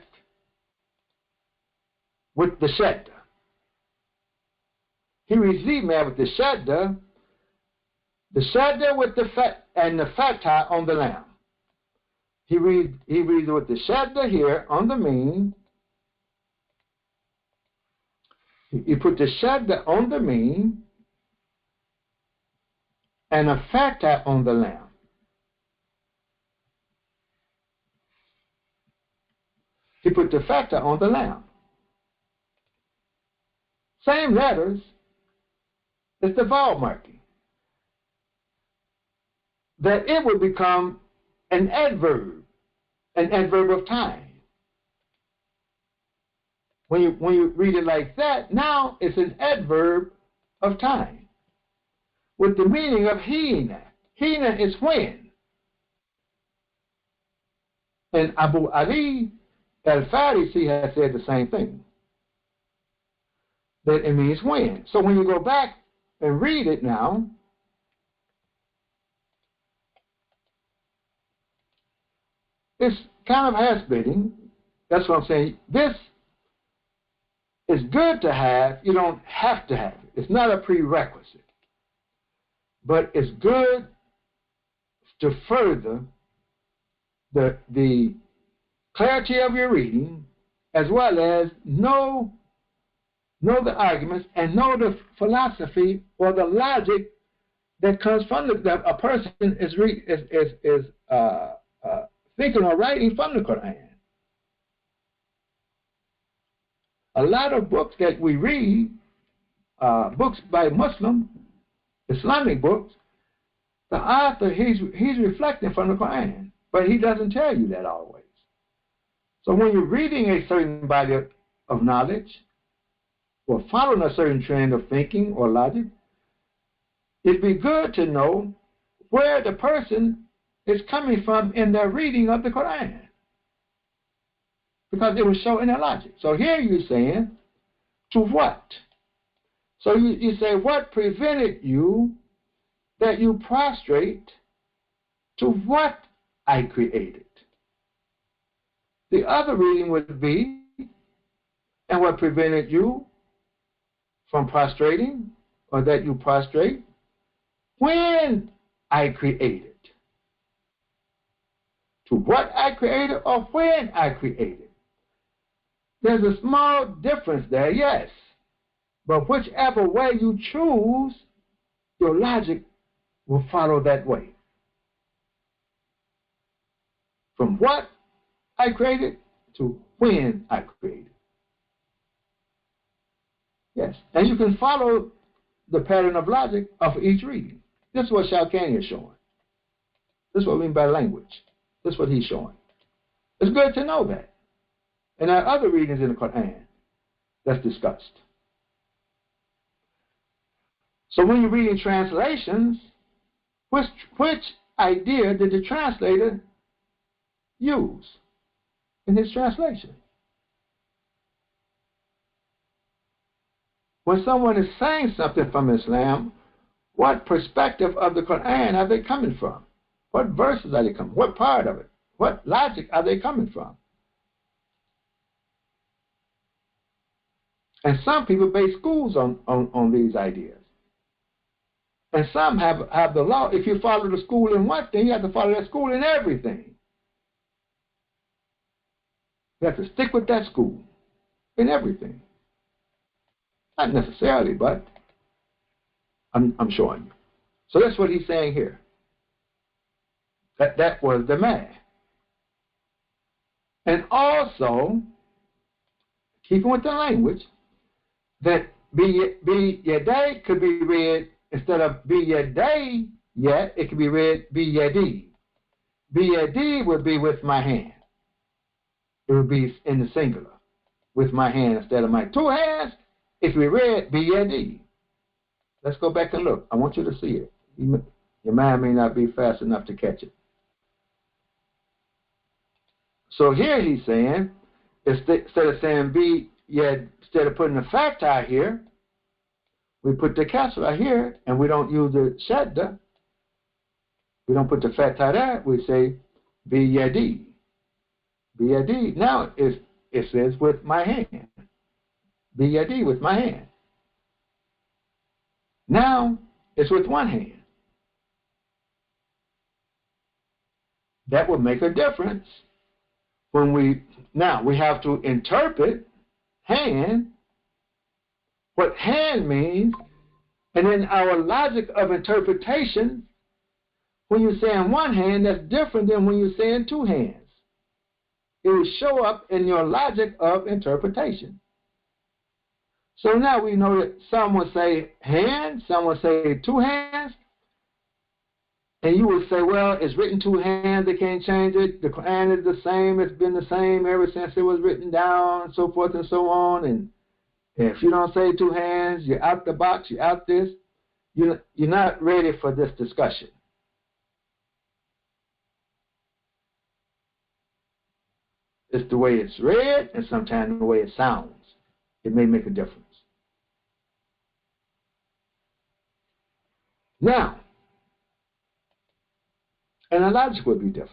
the shadda. He reads lima with the shadda with the fat and the fatha on the lam. He reads with the shadda here on the mean. You put the shadda on the mean, and a factor on the lamb. He put the factor on the lamb. Same letters. It's the vowel marking. That it would become an adverb of time. When you read it like that, now it's an adverb of time with the meaning of hina. Hina is when. And Abu Ali al-Farisi has said the same thing, that it means when. So when you go back and read it now, it's kind of half-spitting. That's what I'm saying. This is good to have. You don't have to have it. It's not a prerequisite. But it's good to further the clarity of your reading, as well as know the arguments and know the philosophy or the logic that comes from a person is thinking or writing from the Quran. A lot of books that we read, books by Muslim, Islamic books, the author, he's reflecting from the Quran, but he doesn't tell you that always. So when you're reading a certain body of knowledge or following a certain trend of thinking or logic, it'd be good to know where the person is coming from in their reading of the Quran, because it will show in their logic. So here you're saying, to what? So you say, what prevented you that you prostrate to what I created? The other reading would be, and what prevented you from prostrating, or that you prostrate, when I created. To what I created or when I created. There's a small difference there, yes. But whichever way you choose, your logic will follow that way. From what I created to when I created. Yes. And you can follow the pattern of logic of each reading. This is what Shalkani is showing. This is what we mean by language. This is what he's showing. It's good to know that. And there are other readings in the Quran that's discussed. So when you're reading translations, which idea did the translator use in his translation? When someone is saying something from Islam, what perspective of the Quran are they coming from? What verses are they coming from? What part of it? What logic are they coming from? And some people base schools on these ideas. And some have the law. If you follow the school in one thing, you have to follow that school in everything. You have to stick with that school in everything. Not necessarily, but I'm showing you. So that's what he's saying here. That was the man. And also, keeping with the language, that be yaday could be read, instead of be yaday yet, it could be read be yadi. Be yadi would be with my hand. It would be in the singular, with my hand instead of my two hands. If we read be yadi. Let's go back and look. I want you to see it. Your mind may not be fast enough to catch it. So here he's saying, instead of saying be yad, instead of putting the factor here, we put the kasra here, and we don't use the shadda. We don't put the factor there. We say be yadi. Be yadi. Now it says with my hand. Be yadi, with my hand. Now it's with one hand. That will make a difference when we have to interpret hand, what hand means, And in our logic of interpretation, when you say in one hand, that's different than when you say in two hands. It will show up in your logic of interpretation. So now we know that some will say hand, some will say two hands, and you will say, well, it's written two hands, they can't change it. The Quran is the same, it's been the same ever since it was written down, and so forth and so on. And if you don't say two hands, you're out the box, you're out this. You're not ready for this discussion. It's the way it's read and sometimes the way it sounds. It may make a difference. Now, and the logic would be different.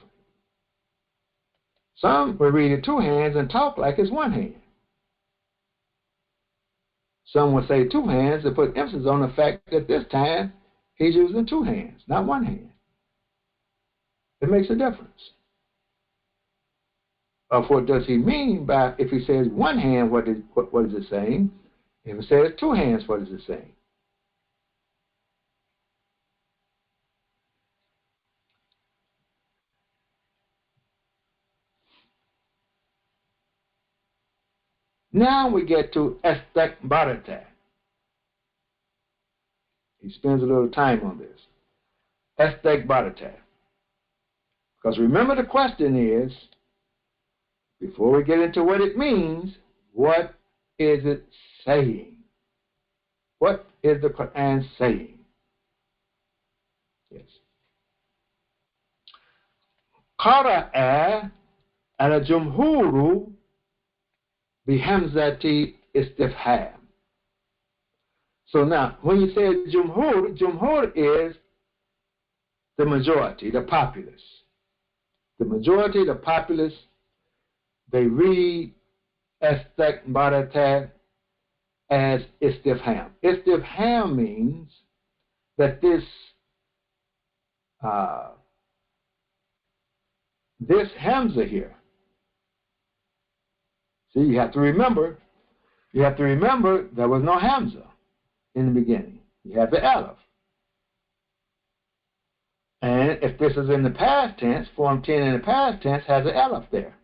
Some will read it two hands and talk like it's one hand. Some will say two hands and put emphasis on the fact that this time he's using two hands, not one hand. It makes a difference. Of what does he mean by, if he says one hand, what is it saying? If it says two hands, what is it saying? Now we get to Estekbarata. He spends a little time on this. Estekbarata. Because remember the question is, before we get into what it means, what is it saying? What is the Quran saying? Yes. Qara'a al-jumhuru bihamzati istifham. So now, when you say jumhur is the majority, the populace. The majority, the populace, they read Estekbarata as istifham. Istifham means that this hamza here. See, you have to remember there was no hamza in the beginning. You have the aleph. And if this is in the past tense, form 10 in the past tense has an aleph there.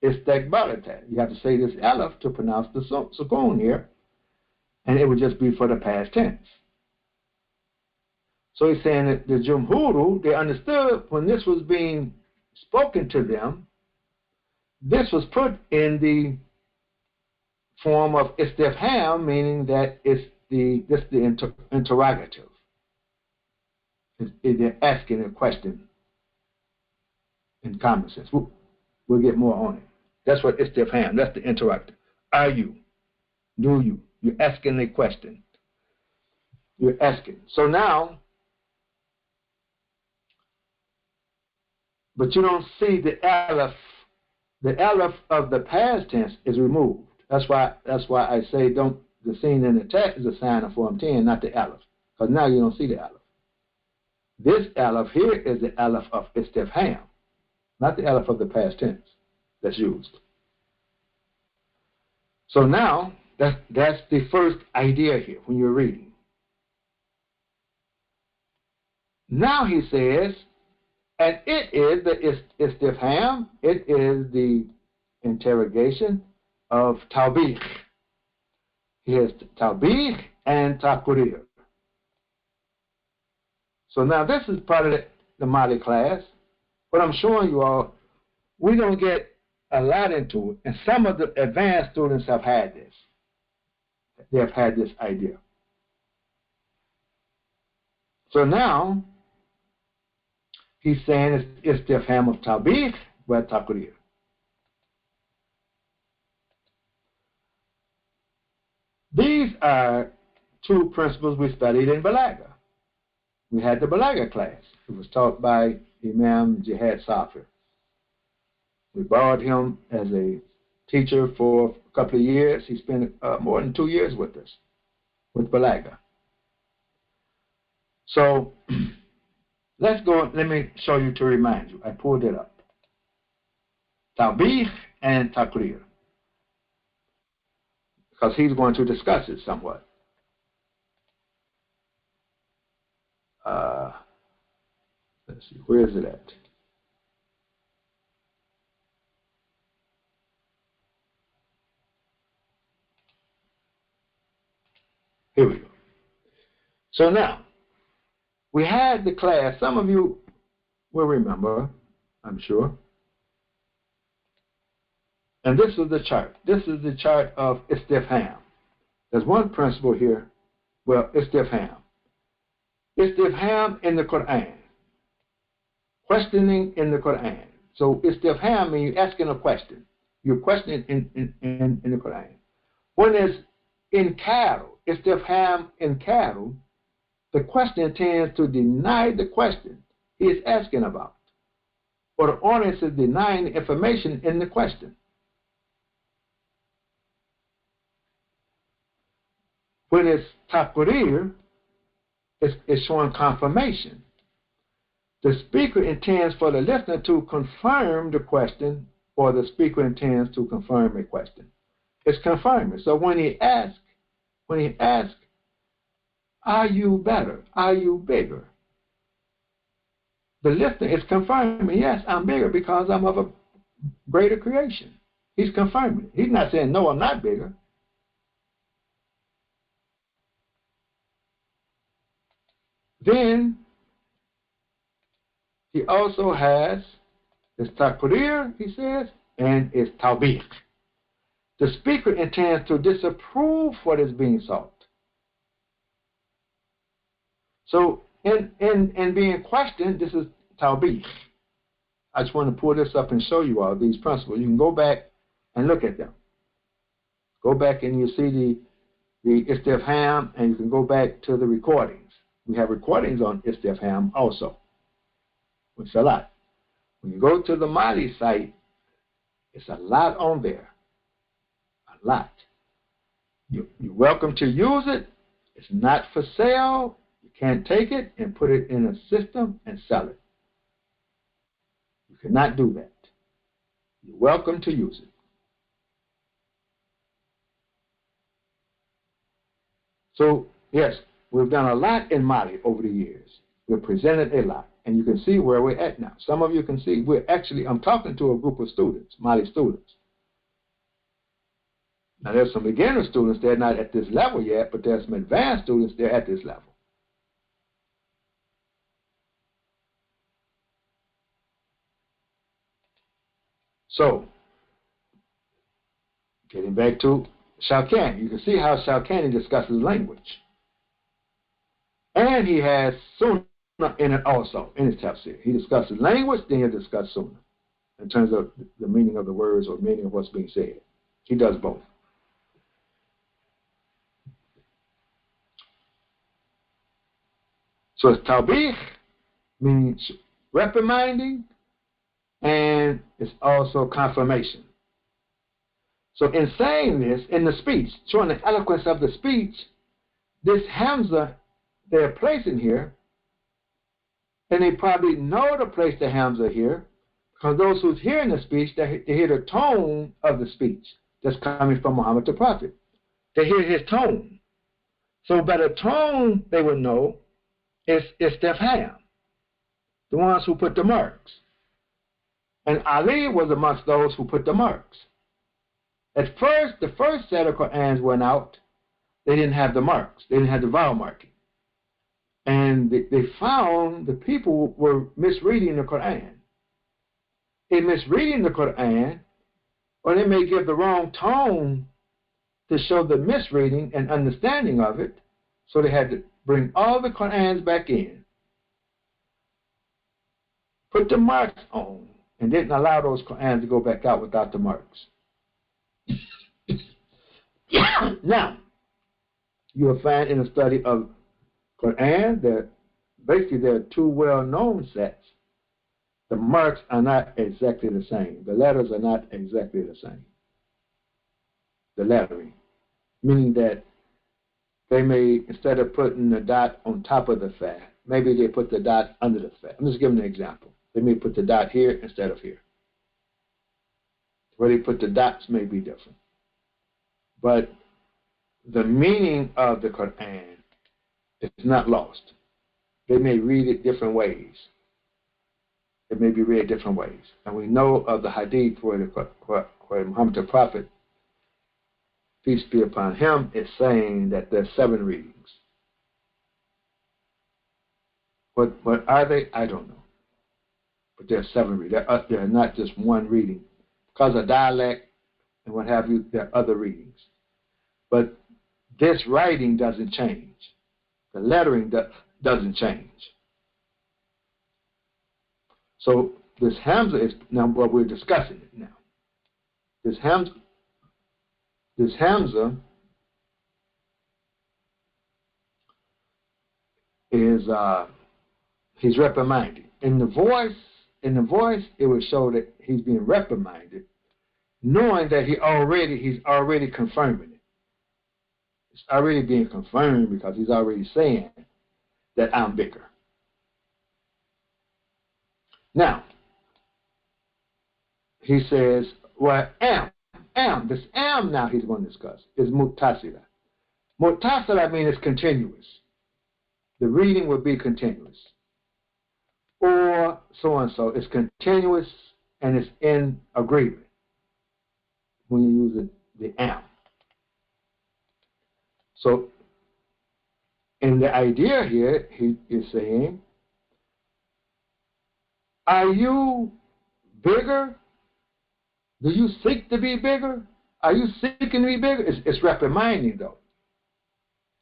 Istekbarata. You have to say this aleph to pronounce the sukoon here, and it would just be for the past tense. So he's saying that the jumhuru, they understood when this was being spoken to them, this was put in the form of istifham, meaning that it's the interrogative. They're asking a question in common sense. We'll get more on it. That's what istifham, that's the interrogative. Are you? Do you? You're asking a question. You're asking. So now, but you don't see the aleph. The aleph of the past tense is removed. That's why I say the scene in the text is a sign of form 10, not the aleph. Because now you don't see the aleph. This aleph here is the aleph of istifham, not the aleph of the past tense that's used. So now, that's the first idea here when you're reading. Now he says, and it is the istifham, it is the interrogation of tawbih. Here's tawbih and taqrir. So now this is part of the Mali class. What I'm showing you all, we don't get a lot into it, and some of the advanced students have had this. They have had this idea. So now, he's saying it's istifham of tawbih wa taqrir. These are two principles we studied in Balagha. We had the Balagha class. It was taught by Imam Jihad Safir. We borrowed him as a teacher for a couple of years. He spent more than 2 years with us, with Balagha. So let's go, let me show you to remind you. I pulled it up. Tawbih and taqrir. Because he's going to discuss it somewhat. let's see, where is it at? Here we go. So now, we had the class, some of you will remember, I'm sure. And this is the chart. This is the chart of istifham. There's one principle here. Well, istifham. Istifham in the Quran. Questioning in the Quran. So istifham means you're asking a question. You're questioning in the Quran. When it's in cattle, istifham in cattle, the question tends to deny the question he is asking about. Or the audience is denying the information in the question. When it's taqrir, it's showing confirmation. The speaker intends for the listener to confirm the question, or the speaker intends to confirm a question. It's confirming. So when he asks, are you better? Are you bigger? The listener is confirming, yes, I'm bigger because I'm of a greater creation. He's confirming it. He's not saying, no, I'm not bigger. Then he also has his taqrir, he says, and his tawbiq. The speaker intends to disapprove what is being sought. So in being questioned, this is tawbiq. I just want to pull this up and show you all these principles. You can go back and look at them. Go back and you see the istifham, and you can go back to the recordings. We have recordings on istifham also, which is a lot. When you go to the Mali site, it's a lot on there. A lot. You're welcome to use it. It's not for sale. You can't take it and put it in a system and sell it. You cannot do that. You're welcome to use it. So, yes, we've done a lot in Mali over the years. We've presented a lot, and you can see where we're at now. Some of you can see I'm talking to a group of students, Mali students. Now, there's some beginner students, they're not at this level yet, but there's some advanced students, they're at this level. So, getting back to Shawkani, you can see how Shawkani discusses language. And he has Sunnah in it also, in his tafsir. He discusses language, then he'll discuss Sunnah, in terms of the meaning of the words or meaning of what's being said. He does both. So it's tawbih, means reprimanding, and it's also confirmation. So in saying this, in the speech, showing the eloquence of the speech, this Hamza they're placing here, and they probably know to place the Hamza here, because those who's hearing the speech, they hear the tone of the speech that's coming from Muhammad the Prophet. They hear his tone. So by the tone, they would know it's istifham, the ones who put the marks. And Ali was amongst those who put the marks. At first, the first set of Qur'ans went out, they didn't have the marks. They didn't have the vowel marking. And they found the people were misreading the Qur'an. In misreading the Qur'an, or they may give the wrong tone to show the misreading and understanding of it, so they had to bring all the Qur'ans back in, put the marks on, and didn't allow those Qur'ans to go back out without the marks. Now, you will find in the study of Qur'an that basically there are two well-known sets. The marks are not exactly the same. The letters are not exactly the same. The lettering, meaning that they may, instead of putting the dot on top of the fa, maybe they put the dot under the fa. I'm just giving an example. They may put the dot here instead of here. Where they put the dots may be different. But the meaning of the Quran is not lost. they may read it different ways. It may be read different ways. And we know of the hadith where Muhammad the Prophet, peace be upon him, is saying that there's 7 readings. What are they? I don't know. But there's 7 readings. They're not just one reading. Because of dialect and what have you, there are other readings. But this writing doesn't change. The lettering doesn't change. So this Hamza is now what we're discussing it now. This Hamza is he's reprimanded. In the voice, it would show that he's being reprimanded, knowing that he's already confirming it. It's already being confirmed because he's already saying that I'm bigger. Now, he says, well, this am now he's going to discuss is mutasila. Mutasila means it's continuous. The reading would be continuous. Or so and so. It's continuous and it's in agreement when you use the am. So, in the idea here, he is saying, are you bigger? Do you seek to be bigger? Are you seeking to be bigger? It's reprimanding though.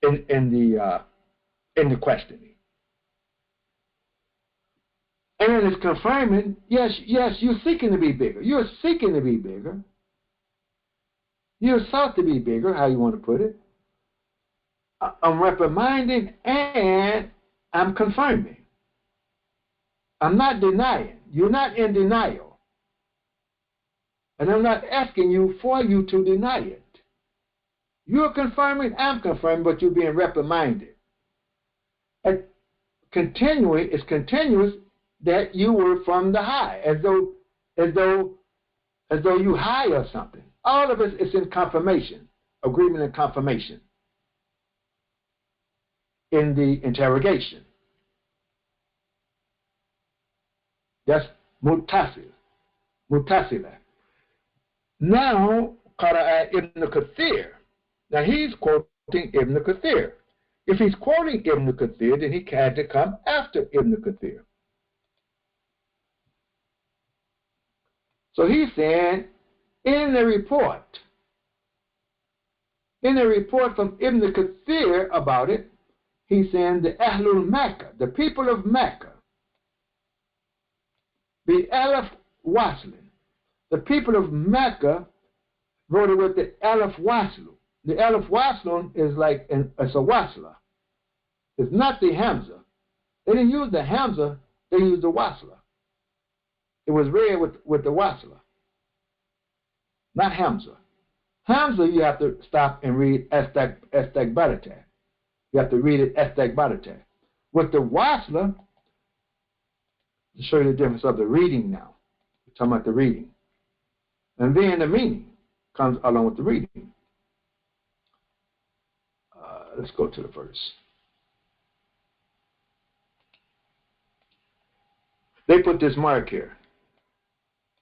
In the questioning. And it's confirming, yes, you're seeking to be bigger. You're seeking to be bigger. You're sought to be bigger, how you want to put it. I'm reprimanding and I'm confirming. I'm not denying. You're not in denial. And I'm not asking you for you to deny it. You're confirming, I'm confirming, but you're being reprimanded. And it's continuous that you were from the high, as though you high or something. All of it is in confirmation, agreement and confirmation in the interrogation. That's mutasila. Now, Qara'a Ibn Kathir. Now he's quoting Ibn Kathir. If he's quoting Ibn Kathir, then he had to come after Ibn Kathir. So he's saying, in the report from Ibn Kathir about it, he's saying the Ahlul Makkah, the people of Mecca, the Alif Waslin, the people of Mecca wrote it with the Alif Waslu. The Alif Waslun is like it's a wasla. It's not the Hamza. They didn't use the Hamza, they used the wasla. It was read with the wasla, not Hamza. Hamza, you have to stop and read Estakbarata. You have to read it Estakbarata. With the wasla, to show you the difference of the reading now. We're talking about the reading. And then the meaning comes along with the reading. Let's go to the verse. They put this mark here.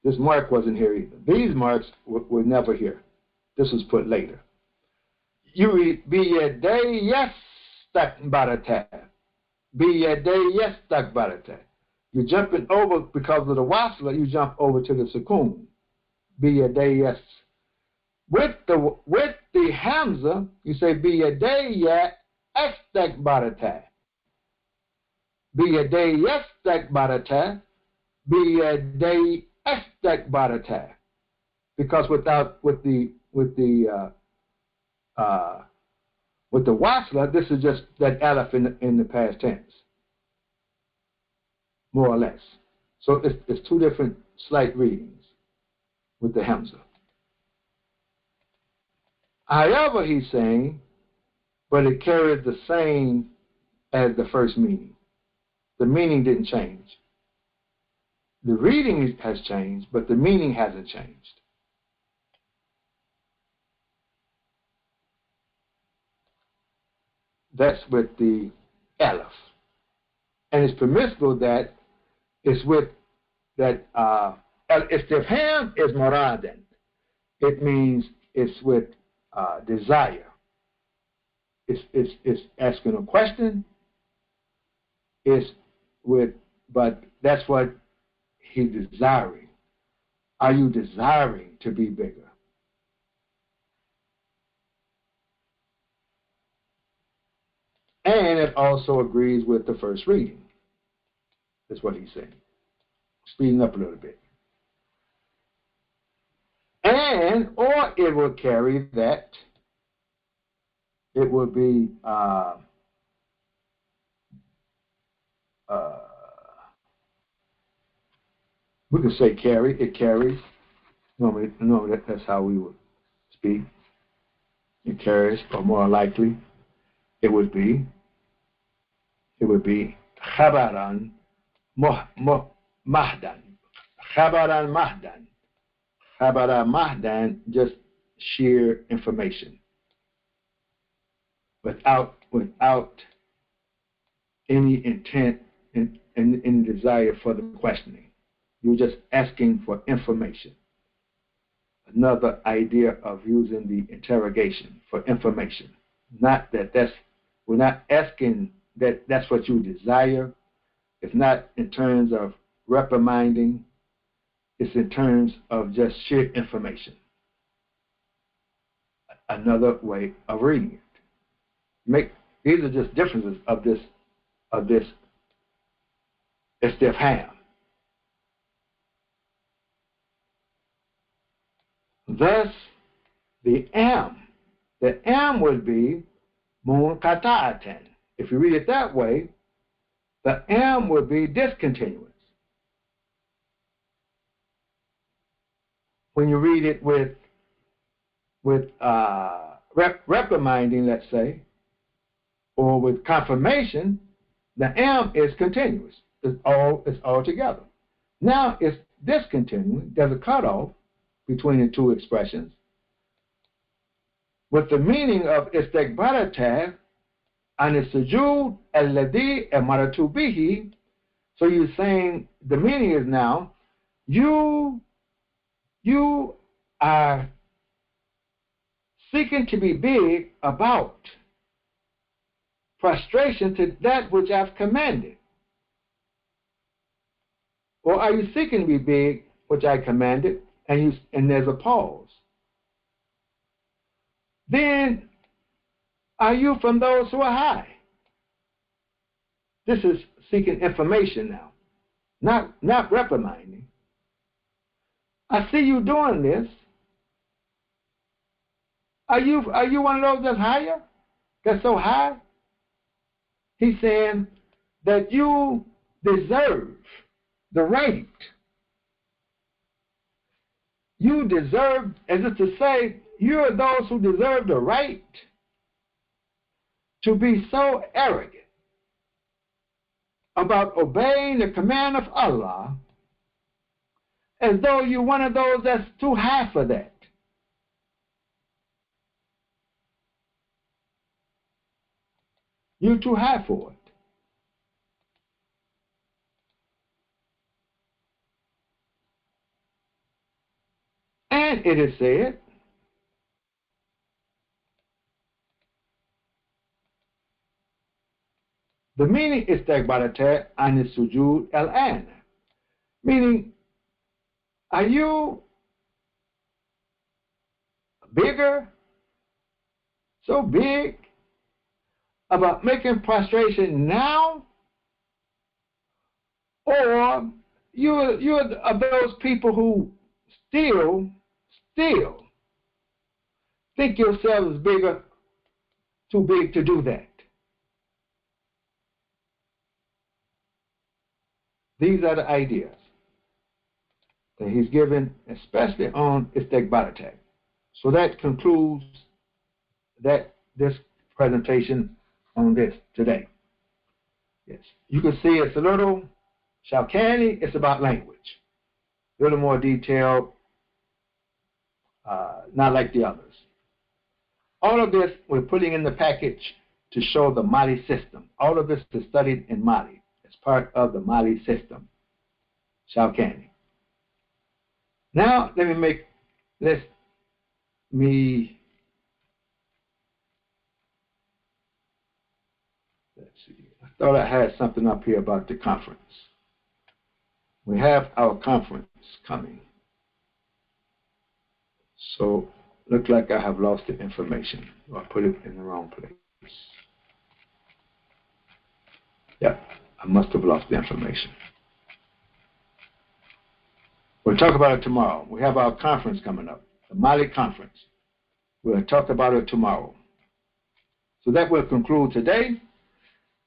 This mark wasn't here either. These marks were never here. This was put later. You read, Biyadei Yastakbarata. Biyadei Yastakbarata. You're jumping over, because of the wasla, you jump over to the sukoon. Biyadei Yas. With the Hamza, you say Biyadei Yastakbarata. Biyadei Yastakbarata. Biyadei Estakbarata, because with the wasla, this is just that alif in the past tense, more or less. So it's 2 different slight readings with the Hamza. However, he's saying, but it carries the same as the first meaning. The meaning didn't change. The reading has changed, but the meaning hasn't changed. That's with the Aleph. And it's permissible that it's with that istifham is muradan. It means it's with desire. It's asking a question. It's with, but that's what he's desiring. Are you desiring to be bigger? And it also agrees with the first reading. That's what he's saying. Speeding up a little bit. And, or it will carry that. It will be we could say carry. It carries. Normally that's how we would speak. It carries, or more likely, it would be khabaran mahdan. Khabaran mahdan. Khabaran mahdan, just sheer information. Without any intent and any desire for the questioning. You're just asking for information. Another idea of using the interrogation for information. Not that we're not asking that that's what you desire. It's not in terms of reprimanding. It's in terms of just sheer information. Another way of reading it. These are just differences of this istifham. Thus, the am would be munqata'atan. If you read it that way, the am would be discontinuous. When you read it with reprimanding, let's say, or with confirmation, the am is continuous. It's all together. Now it's discontinuous. There's a cutoff between the two expressions. With the meaning of istiqbalatah and sujud alladhi amaratu bihi, so you're saying the meaning is now you are seeking to be big about prostration to that which I've commanded. Or are you seeking to be big, which I commanded, and there's a pause? Then are you from those who are high? This is seeking information now, not reprimanding. I see you doing this. Are you one of those that's higher? That's so high? He's saying that you deserve the right. You deserve, as if to say, you are those who deserve the right to be so arrogant about obeying the command of Allah as though you're one of those that's too high for that. You're too high for it. And it is said, the meaning is istiqbalatah an sujud al-an, meaning, are you bigger, so big, about making prostration now, or you're of those people who still think yourselves bigger, too big to do that? These are the ideas that he's given, especially on istiqbalatah. So that concludes this presentation on this today. Yes, you can see it's a little Shawkani. It's about language, a little more detailed, not like the others. All of this we're putting in the package to show the Mali system. All of this is studied in Mali, as part of the Mali system. Shalkani. Now let's see. I thought I had something up here about the conference. We have our conference coming. So look like I have lost the information, or I put it in the wrong place. Yep, I must have lost the information. We'll talk about it tomorrow. We have our conference coming up, the Mali conference. We'll talk about it tomorrow. So that will conclude today.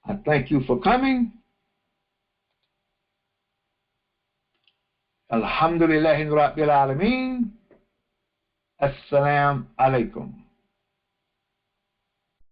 I thank you for coming. Alhamdulillahi Rabbil Alameen. Assalamu alaikum.